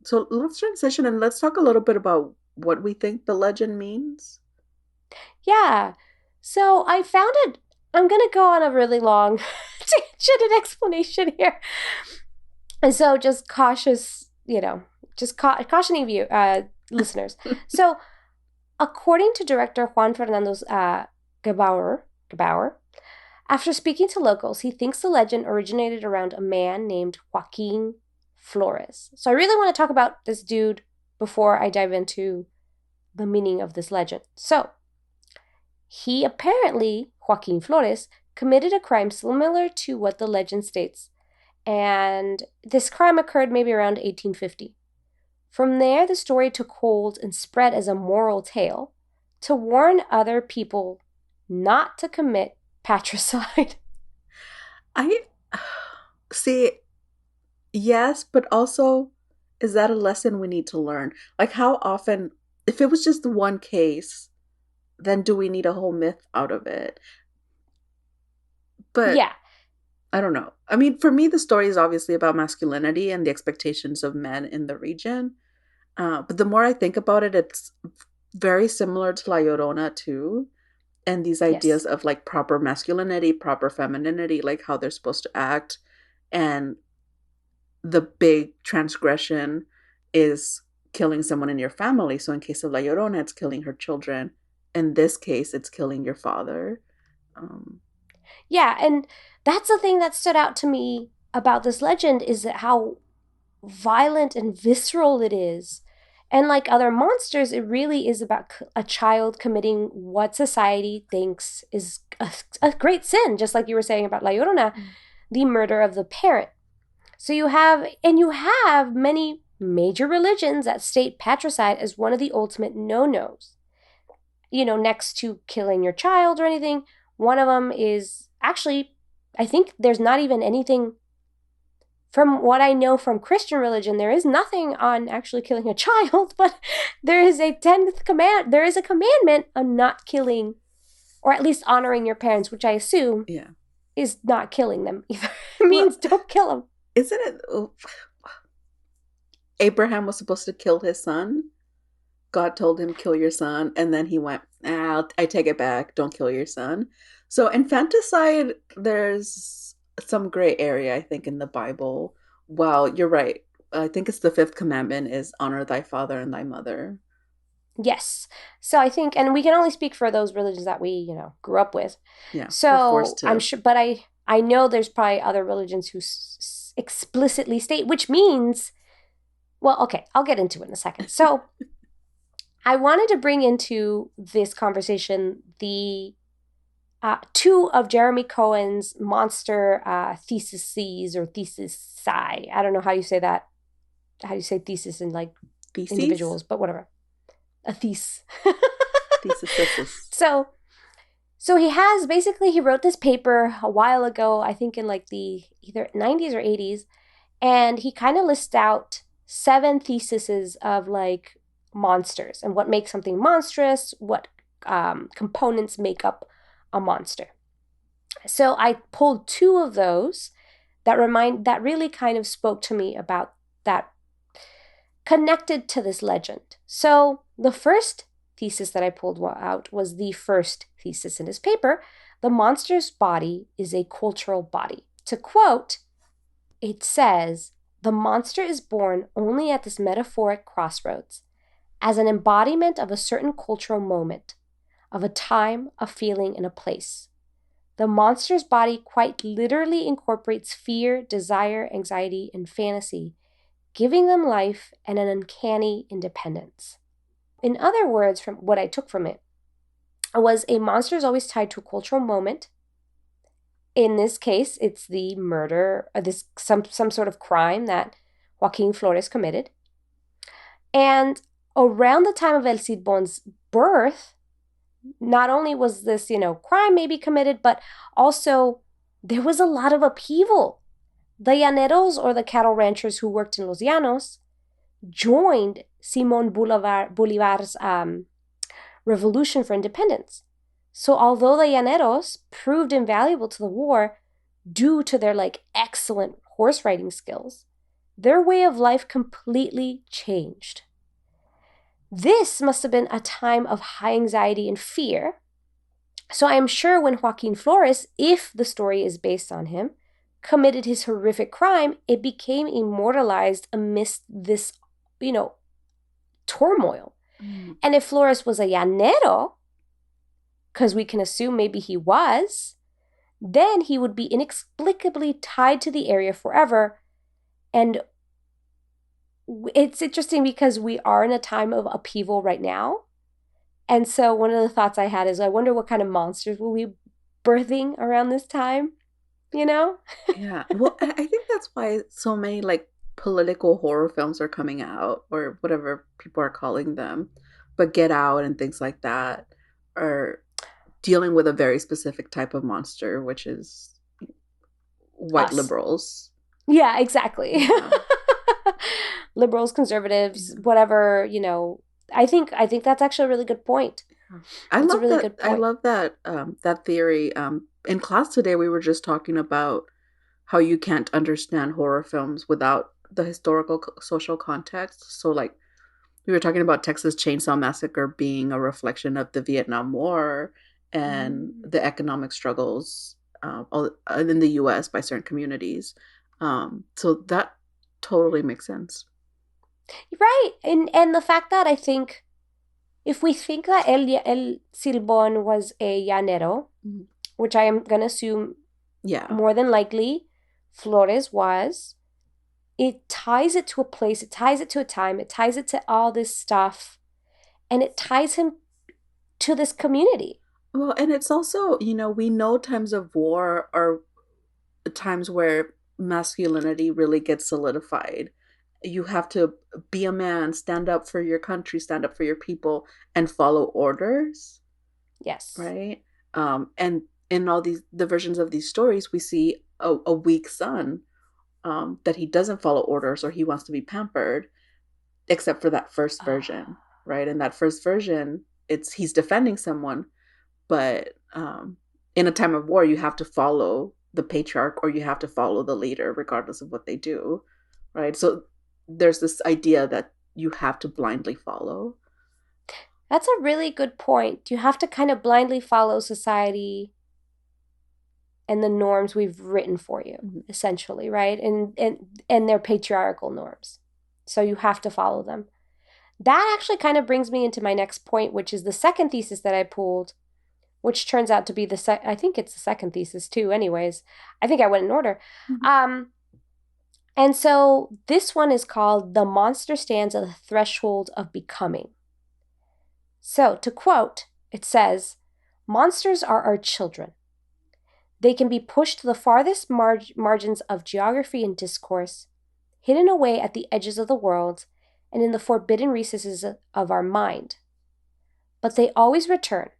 So let's transition and let's talk a little bit about what we think the legend means.
Yeah. So I found it. I'm going to go on a really long tangent and explanation here. And so just cautious, just cautioning you, listeners. So according to director Juan Fernando Gebauer, after speaking to locals, he thinks the legend originated around a man named Joaquin Flores. So I really want to talk about this dude before I dive into the meaning of this legend. So he apparently, Joaquin Flores, committed a crime similar to what the legend states. And this crime occurred maybe around 1850. From there, the story took hold and spread as a moral tale to warn other people not to commit patricide.
I see, yes, but also, is that a lesson we need to learn? Like, how often, if it was just one case, then do we need a whole myth out of it? But
yeah,
I don't know. I mean, for me, the story is obviously about masculinity and the expectations of men in the region. But the more I think about it, it's very similar to La Llorona too. And these ideas of like proper masculinity, proper femininity, like how they're supposed to act. And the big transgression is killing someone in your family. So in case of La Llorona, it's killing her children. In this case, it's killing your father.
Yeah, and that's the thing that stood out to me about this legend is that how violent and visceral it is. And like other monsters, it really is about a child committing what society thinks is a great sin, just like you were saying about La Llorona, the murder of the parent. So you have many major religions that state patricide as one of the ultimate no-nos. Next to killing your child or anything, one of them is actually, I think there's not even anything, from what I know from Christian religion, there is nothing on actually killing a child, but there is a 10th command. There is a commandment on not killing, or at least honoring your parents, which I assume is not killing them either. It means don't kill them.
Isn't it? Abraham was supposed to kill his son. God told him, kill your son. And then he went, I take it back. Don't kill your son. So infanticide, there's some gray area, I think, in the Bible. Wow, you're right. I think it's the 5th commandment is honor thy father and thy mother.
Yes. So I think, and we can only speak for those religions that we, grew up with.
Yeah.
So I'm sure, but I know there's probably other religions who explicitly state, which means, well, okay, I'll get into it in a second. So I wanted to bring into this conversation the 2 of Jeremy Cohen's monster theses or thesis. I don't know how you say that. How do you say thesis in like
Theses?
Individuals, but whatever. A thesis.
Thesis.
So he wrote this paper a while ago, I think in like the either 90s or 80s, and he kind of lists out 7 theses of like monsters and what makes something monstrous, what components make up a monster. So I pulled 2 of those that really kind of spoke to me about that, connected to this legend. So the first thesis that I pulled out was the first thesis in his paper. The monster's body is a cultural body. To quote, it says, the monster is born only at this metaphoric crossroads, as an embodiment of a certain cultural moment, of a time, a feeling, and a place. The monster's body quite literally incorporates fear, desire, anxiety, and fantasy, giving them life and an uncanny independence. In other words, from what I took from it, was a monster is always tied to a cultural moment. In this case, it's the murder, some sort of crime that Joaquin Flores committed. And around the time of El Silbon's birth, not only was this, crime maybe committed, but also there was a lot of upheaval. The llaneros, or the cattle ranchers who worked in Los Llanos, joined Simón Bolívar's revolution for independence. So although the llaneros proved invaluable to the war due to their excellent horse riding skills, their way of life completely changed. This must have been a time of high anxiety and fear. So I am sure when Joaquin Flores, if the story is based on him, committed his horrific crime, it became immortalized amidst this, turmoil.
Mm.
And if Flores was a llanero, because we can assume maybe he was, then he would be inexplicably tied to the area forever. And it's interesting because we are in a time of upheaval right now. And so one of the thoughts I had is, I wonder what kind of monsters will we be birthing around this time,
Yeah. Well, I think that's why so many political horror films are coming out, or whatever people are calling them. But Get Out and things like that are dealing with a very specific type of monster, which is white
Us.
Liberals.
Yeah, exactly.
Yeah.
Liberals, conservatives, whatever, I think that's actually a really good point.
I love that that theory. In class today, we were just talking about how you can't understand horror films without the historical social context. So we were talking about Texas Chainsaw Massacre being a reflection of the Vietnam War and the economic struggles in the U.S. by certain communities. So that totally makes sense.
Right. And the fact that I think if we think that El Silbon was a llanero, which I am going to assume more than likely Flores was, it ties it to a place, it ties it to a time, it ties it to all this stuff, and it ties him to this community.
Well, and it's also, we know times of war are times where masculinity really gets solidified. You have to be a man, stand up for your country, stand up for your people, and follow orders.
Yes.
Right? And in all the versions of these stories, we see a weak son, that he doesn't follow orders, or he wants to be pampered, except for that first version, right? In that first version, he's defending someone, but in a time of war, you have to follow the patriarch, or you have to follow the leader, regardless of what they do, right? So there's this idea that you have to blindly follow.
That's a really good point. You have to kind of blindly follow society and the norms we've written for you, essentially, right? And they're patriarchal norms. So you have to follow them. That actually kind of brings me into my next point, which is the second thesis that I pulled, which turns out to be I think it's the second thesis too, anyways. I think I went in order. And so this one is called "The Monster Stands at the Threshold of Becoming." So to quote, it says, "Monsters are our children. They can be pushed to the farthest margins of geography and discourse, hidden away at the edges of the world and in the forbidden recesses of our mind. But they always return.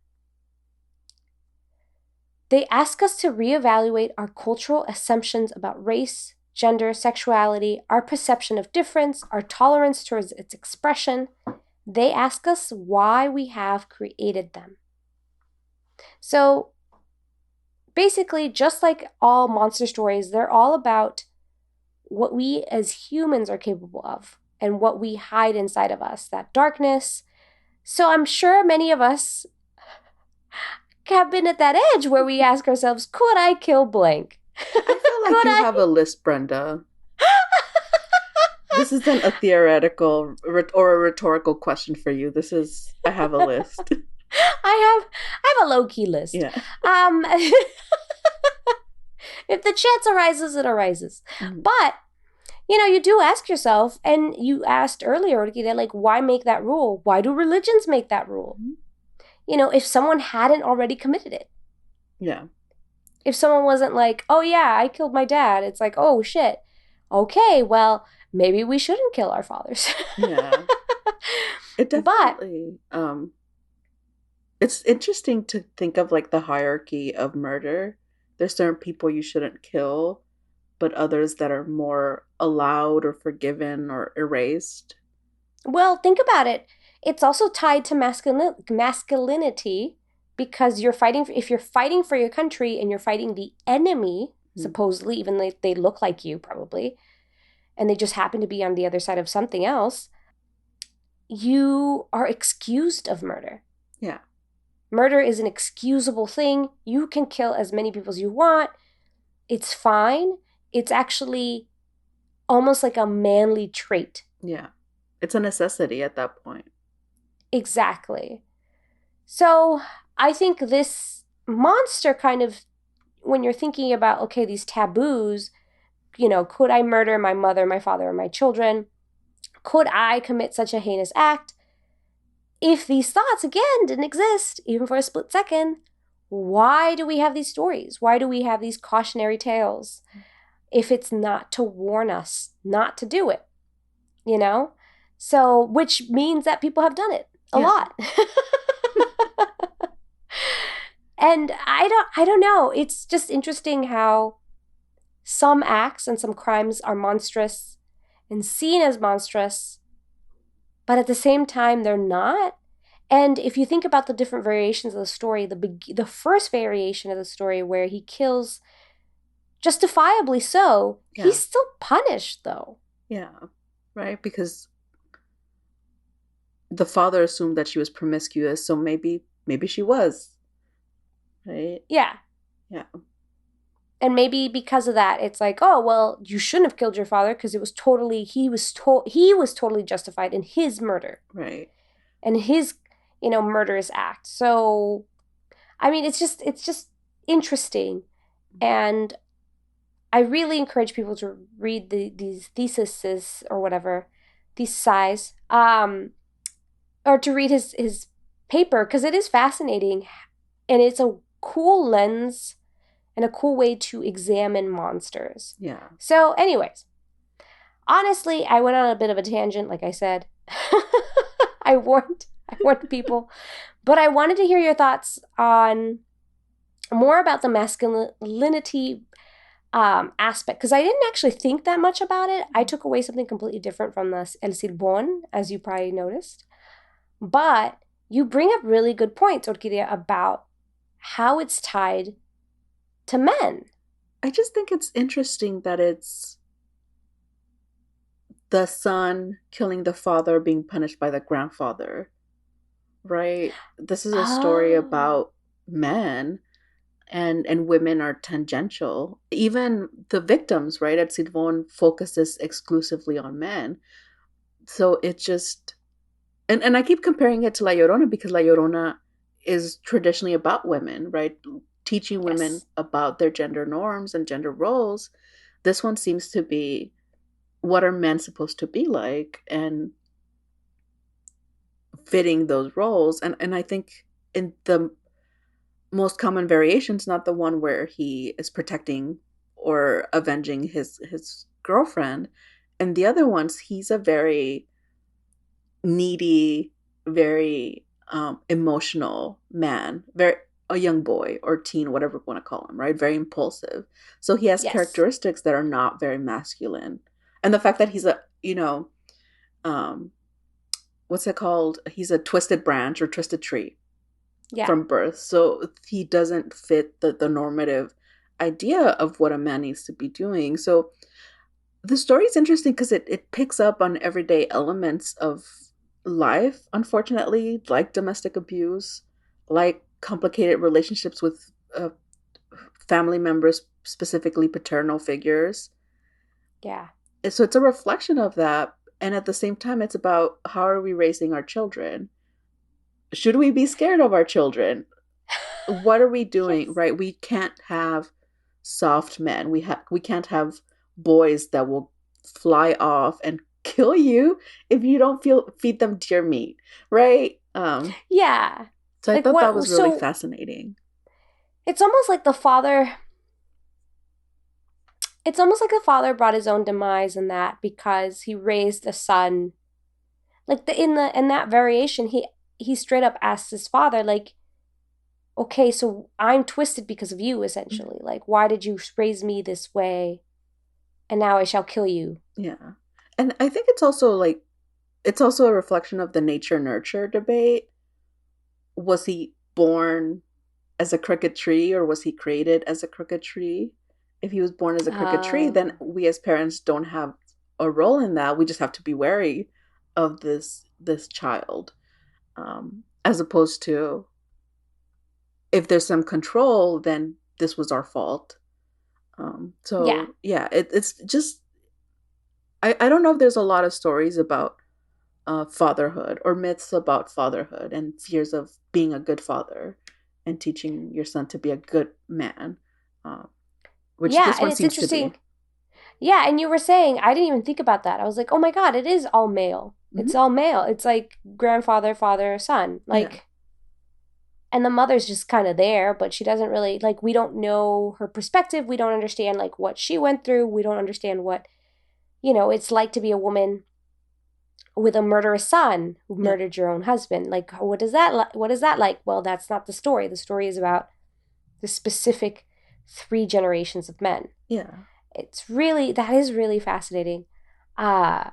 They ask us to reevaluate our cultural assumptions about race, gender, sexuality, our perception of difference, our tolerance towards its expression. They ask us why we have created them." So basically, just like all monster stories, they're all about what we as humans are capable of and what we hide inside of us, that darkness. So I'm sure many of us have been at that edge where we ask ourselves, could I kill blank?
I feel like you have a list, Brenda. This isn't a theoretical or a rhetorical question for you. I have a list.
I have a low-key list.
Yeah.
If the chance arises, it arises. But, you do ask yourself, and you asked earlier, why make that rule? Why do religions make that rule? If someone hadn't already committed it.
Yeah.
If someone wasn't like, oh yeah, I killed my dad, it's like, oh shit. Okay, well, maybe we shouldn't kill our fathers.
Yeah. It definitely, it's interesting to think of the hierarchy of murder. There's certain people you shouldn't kill, but others that are more allowed or forgiven or erased.
Well, think about it. It's also tied to masculinity because if you're fighting for your country and you're fighting the enemy, supposedly, even though they look like you probably, and they just happen to be on the other side of something else, you are excused of murder.
Yeah.
Murder is an excusable thing. You can kill as many people as you want. It's fine. It's actually almost like a manly trait.
Yeah. It's a necessity at that point.
Exactly. So I think this monster kind of, when you're thinking about, okay, these taboos, could I murder my mother, my father, or my children? Could I commit such a heinous act? If these thoughts, again, didn't exist, even for a split second, why do we have these stories? Why do we have these cautionary tales? If it's not to warn us not to do it, So, which means that people have done it a lot. And I don't know. It's just interesting how some acts and some crimes are monstrous and seen as monstrous, but at the same time, they're not. And if you think about the different variations of the story, the first variation of the story where he kills justifiably so, he's still punished, though.
Yeah, right? Because the father assumed that she was promiscuous, so maybe she was, right?
Yeah.
Yeah.
And maybe because of that, it's like, oh, well, you shouldn't have killed your father because he was totally justified in his murder.
Right.
And his, murderous act. So, I mean, it's just interesting. And I really encourage people to read these theses or whatever, theses, or to read his paper, because it is fascinating. And it's a cool lens and a cool way to examine monsters.
Yeah.
So anyways, honestly, I went on a bit of a tangent, like I said. I warned people. But I wanted to hear your thoughts on more about the masculinity aspect, because I didn't actually think that much about it. I took away something completely different from the El Silbón, as you probably noticed. But you bring up really good points, Orquídea, about how it's tied to men.
I just think it's interesting that it's the son killing the father being punished by the grandfather, right? This is a story about men, and women are tangential. Even the victims, right, at Silbon focuses exclusively on men. So it just, and I keep comparing it to La Llorona because La Llorona is traditionally about women, right? Teaching women about their gender norms and gender roles. This one seems to be, what are men supposed to be like, and fitting those roles. And I think in the most common variations, not the one where he is protecting or avenging his girlfriend, and the other ones, he's a very needy, very emotional man, very a young boy or teen, whatever you want to call him, right? Very impulsive. So he has characteristics that are not very masculine. And the fact that he's a, what's it called? He's a twisted branch or twisted tree from birth. So he doesn't fit the normative idea of what a man needs to be doing. So the story is interesting because it picks up on everyday elements of life, unfortunately, like domestic abuse, like complicated relationships with family members, specifically paternal figures.
Yeah.
So it's a reflection of that. And at the same time, it's about how are we raising our children? Should we be scared of our children? What are we doing, right? We can't have soft men. We can't have boys that will fly off and kill you if you don't feed them deer meat, right?
Yeah.
So I thought that was really fascinating.
It's almost like the father brought his own demise in that, because he raised a son. Like in that variation, he straight up asks his father, like, okay, so I'm twisted because of you, essentially. Mm-hmm. Like, why did you raise me this way? And now I shall kill you.
Yeah. And I think it's also like it's also a reflection of the nature-nurture debate. Was he born as a crooked tree, or was he created as a crooked tree? If he was born as a crooked tree, then we as parents don't have a role in that. We just have to be wary of this child, as opposed to, if there's some control, then this was our fault. It's just, I don't know if there's a lot of stories about fatherhood or myths about fatherhood and fears of being a good father and teaching your son to be a good man, which this one seems to be.
Yeah, and you were saying, I didn't even think about that. I was like, oh my God, it is all male. Mm-hmm. It's all male. It's like grandfather, father, son. Like, and the mother's just kind of there, but she doesn't really, like, we don't know her perspective. We don't understand, like, what she went through. We don't understand what, it's like to be a woman with a murderous son who murdered your own husband. Like, what is that like? Well, that's not the story. The story is about the specific 3 generations of men.
Yeah.
That is really fascinating. And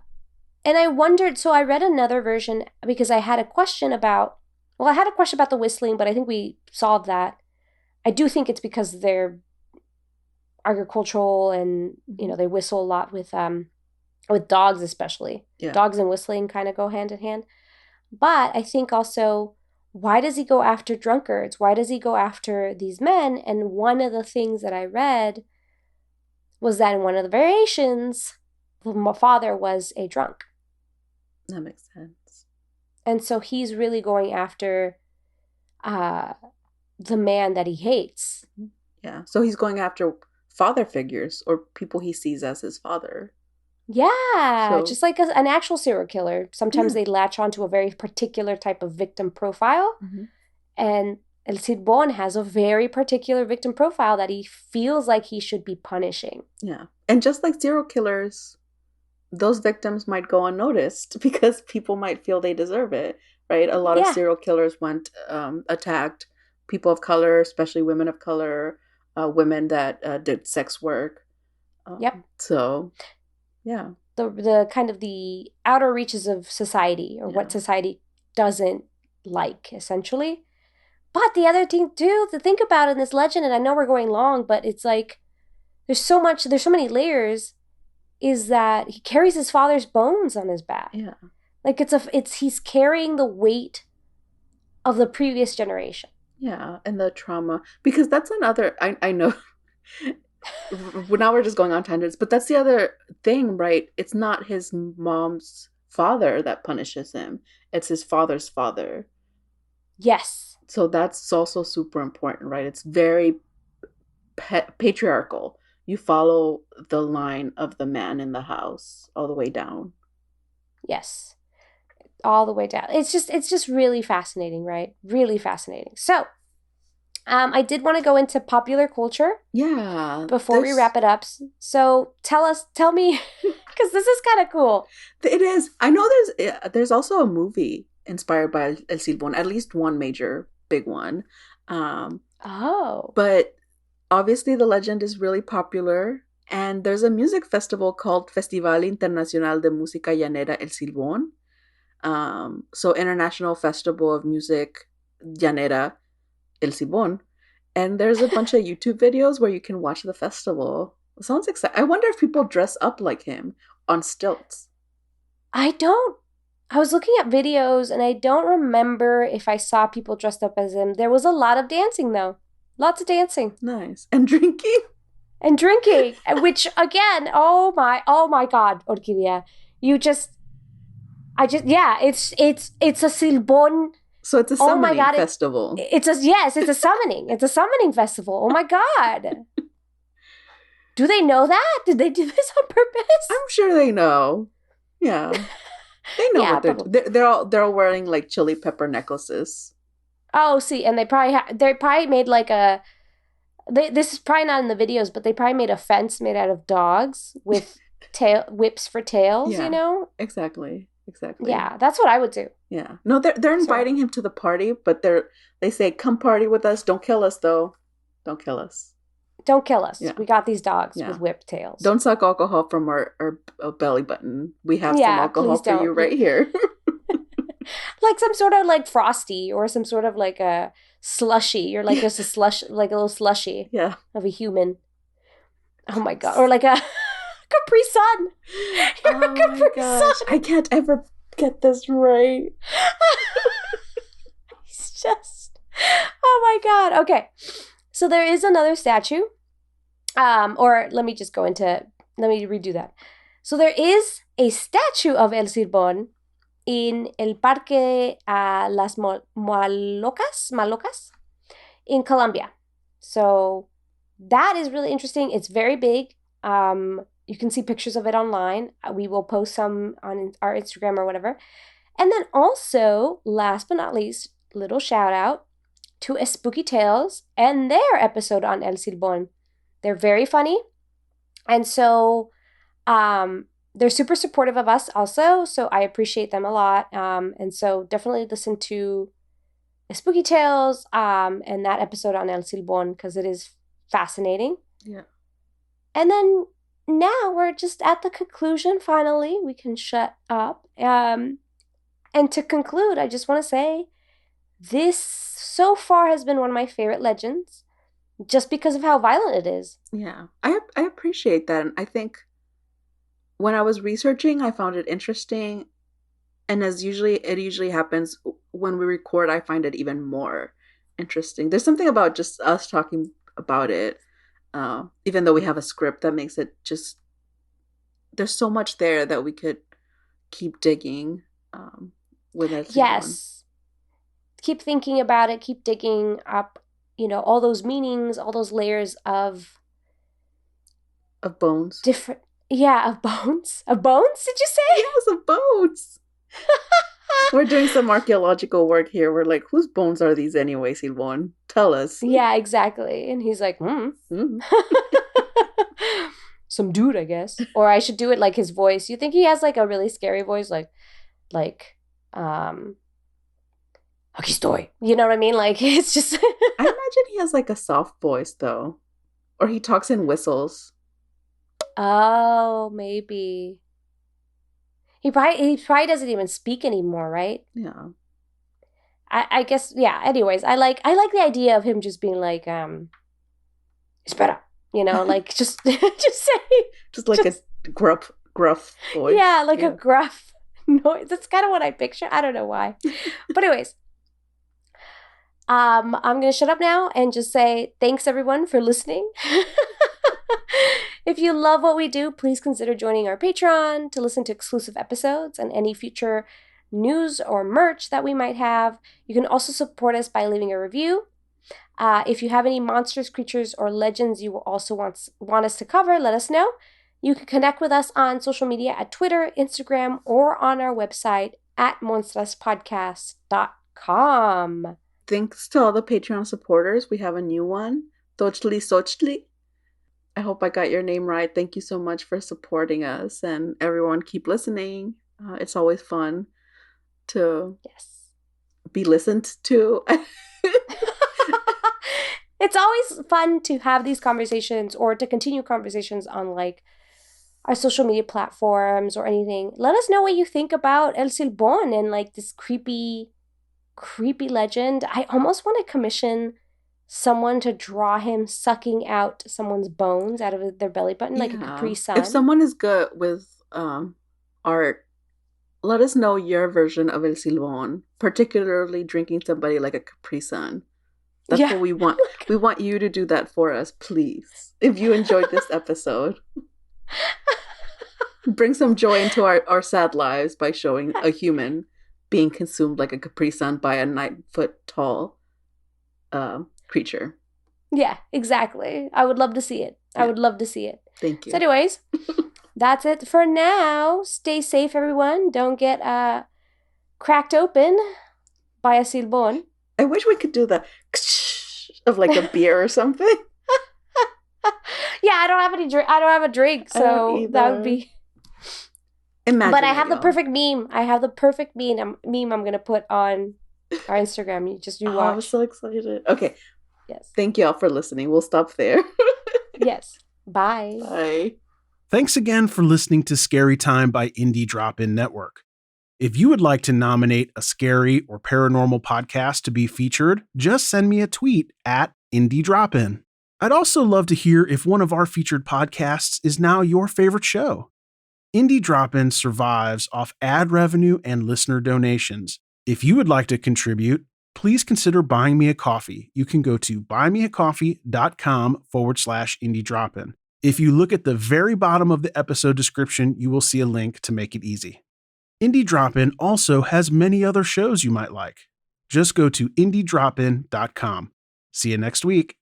I wondered, so I read another version because I had a question about the whistling, but I think we solved that. I do think it's because they're agricultural and, they whistle a lot with dogs especially. Yeah. Dogs and whistling kind of go hand in hand. But I think also, why does he go after drunkards? Why does he go after these men? And one of the things that I read was that in one of the variations, the father was a drunk.
That makes sense.
And so he's really going after the man that he hates.
Yeah. So he's going after father figures or people he sees as his father.
Yeah. Just like an actual serial killer. Sometimes they latch onto a very particular type of victim profile. Mm-hmm. And El Silbon has a very particular victim profile that he feels like he should be punishing.
Yeah. And just like serial killers, those victims might go unnoticed because people might feel they deserve it, right? A lot of serial killers attacked people of color, especially women of color, women that did sex work. So, yeah.
The kind of the outer reaches of society, or what society doesn't like, essentially. But the other thing, too, to think about in this legend, and I know we're going long, but it's like, there's so many layers, is that he carries his father's bones on his back.
Yeah.
Like, he's carrying the weight of the previous generation.
Yeah, and the trauma. Because that's another, I know, now we're just going on tangents, but that's the other thing, right? It's not his mom's father that punishes him. It's his father's father.
Yes.
So that's also super important, right? It's very patriarchal. You follow the line of the man in the house all the way down.
Yes. All the way down. It's just really fascinating, right? Really fascinating. So, I did want to go into popular culture.
Yeah.
Before we wrap it up. So tell me, because this is kind of cool.
It is. I know there's also a movie inspired by El Silbon, at least one major big one. But obviously the legend is really popular, and there's a music festival called Festival Internacional de Música Llanera El Silbón. So International Festival of Music Llanera El Silbón. And there's a bunch of YouTube videos where you can watch the festival. It sounds exciting. I wonder if people dress up like him on stilts.
I was looking at videos and I don't remember if I saw people dressed up as him. There was a lot of dancing, though. Lots of dancing.
Nice. And drinking.
Which, again, oh my God, Orquídea. It's a Silbón.
So it's a summoning festival.
It's a summoning. It's a summoning festival. Oh my God. Do they know that? Did they do this on purpose?
I'm sure they know. Yeah. They know what they're all wearing like chili pepper necklaces.
Oh, see, and they probably made like this is probably not in the videos, but they probably made a fence made out of dogs with whips for tails,
Exactly.
Yeah, that's what I would do.
Yeah. No, they're inviting him to the party, but they say, come party with us. Don't kill us, though. Don't kill us.
Don't kill us.
Yeah.
We got these dogs
Yeah.
with whip tails.
Don't suck alcohol from our belly button. We have some alcohol
please
for you
don't.
right here.
Like some sort of like frosty or some sort of like a slushy or like just a slush, like a little slushy
Yeah.
of a human. Oh my God. Or like a Capri Sun. You're a Capri Sun.
I can't ever get this right.
He's just, oh my God. Okay. So there is another statue. Or let me redo that. So there is a statue of El Silbon in El Parque Las Malocas in Colombia. So that is really interesting. It's very big. You can see pictures of it online. We will post some on our Instagram or whatever. And then also, last but not least, little shout out to A Spooky Tales and their episode on El Silbon. They're very funny. And so they're super supportive of us also. So I appreciate them a lot. And so definitely listen to A Spooky Tales and that episode on El Silbon because it is fascinating.
Yeah.
And then now we're just at the conclusion. Finally, we can shut up. And to conclude, I just want to say this so far has been one of my favorite legends just because of how violent it is.
Yeah, I appreciate that. And I think when I was researching, I found it interesting. And it usually happens when we record, I find it even more interesting. There's something about just us talking about it, even though we have a script that makes it just, there's so much there that we could keep digging with it.
Yes. Keep thinking about it, keep digging up, all those meanings, all those layers of
bones.
Different, of bones. Of bones, did you say?
Yes, of bones. We're doing some archaeological work here. We're like, whose bones are these anyway, Silbon? Tell us.
Yeah, exactly. And he's like, Some dude, I guess. Or I should do it like his voice. You think he has like a really scary voice? Like, Aquí estoy. You know what I mean? Like, it's just...
I imagine he has like a soft voice though. Or he talks in whistles.
Oh, maybe. He probably doesn't even speak anymore, right?
Yeah.
I guess, yeah. Anyways, I like the idea of him just being like, espera, like just say.
Just like a gruff voice.
Yeah, like a gruff noise. That's kind of what I picture. I don't know why. But anyways, I'm going to shut up now and just say thanks everyone for listening. If you love what we do, please consider joining our Patreon to listen to exclusive episodes and any future news or merch that we might have. You can also support us by leaving a review. If you have any monsters, creatures, or legends you will also want us to cover, let us know. You can connect with us on social media at Twitter, Instagram, or on our website at monstraspodcast.com.
Thanks to all the Patreon supporters. We have a new one, Sochli. I hope I got your name right. Thank you so much for supporting us, and everyone keep listening. It's always fun to be listened to.
It's always fun to have these conversations or to continue conversations on like our social media platforms or anything. Let us know what you think about El Silbon and like this creepy legend. I almost want to commission someone to draw him sucking out someone's bones out of their belly button like a Capri Sun.
If someone is good with art, let us know your version of El Silbon, particularly drinking somebody like a Capri Sun. That's what we want. We want you to do that for us, please. If you enjoyed this episode. Bring some joy into our sad lives by showing a human being consumed like a Capri Sun by a 9-foot-tall creature.
Yeah, exactly. I would love to see it. I would love to see it.
Thank you.
So anyways, that's it for now. Stay safe, everyone. Don't get cracked open by a Silbon.
I wish we could do the of like a beer or something.
Yeah, I don't have any drink. I don't have a drink, so that would be.
Imagine.
But I have the perfect meme. I have the perfect meme. I'm gonna put on our Instagram. You watch.
I'm so excited. Okay.
Yes.
Thank you all for listening. We'll stop there.
Yes. Bye.
Bye.
Thanks again for listening to Scary Time by Indie Drop-In Network. If you would like to nominate a scary or paranormal podcast to be featured, just send me a tweet at Indie Drop-In. I'd also love to hear if one of our featured podcasts is now your favorite show. Indie Drop-In survives off ad revenue and listener donations. If you would like to contribute, please consider buying me a coffee. You can go to buymeacoffee.com/Indie Drop-In. If you look at the very bottom of the episode description, you will see a link to make it easy. Indie Drop-In also has many other shows you might like. Just go to indiedropin.com. See you next week.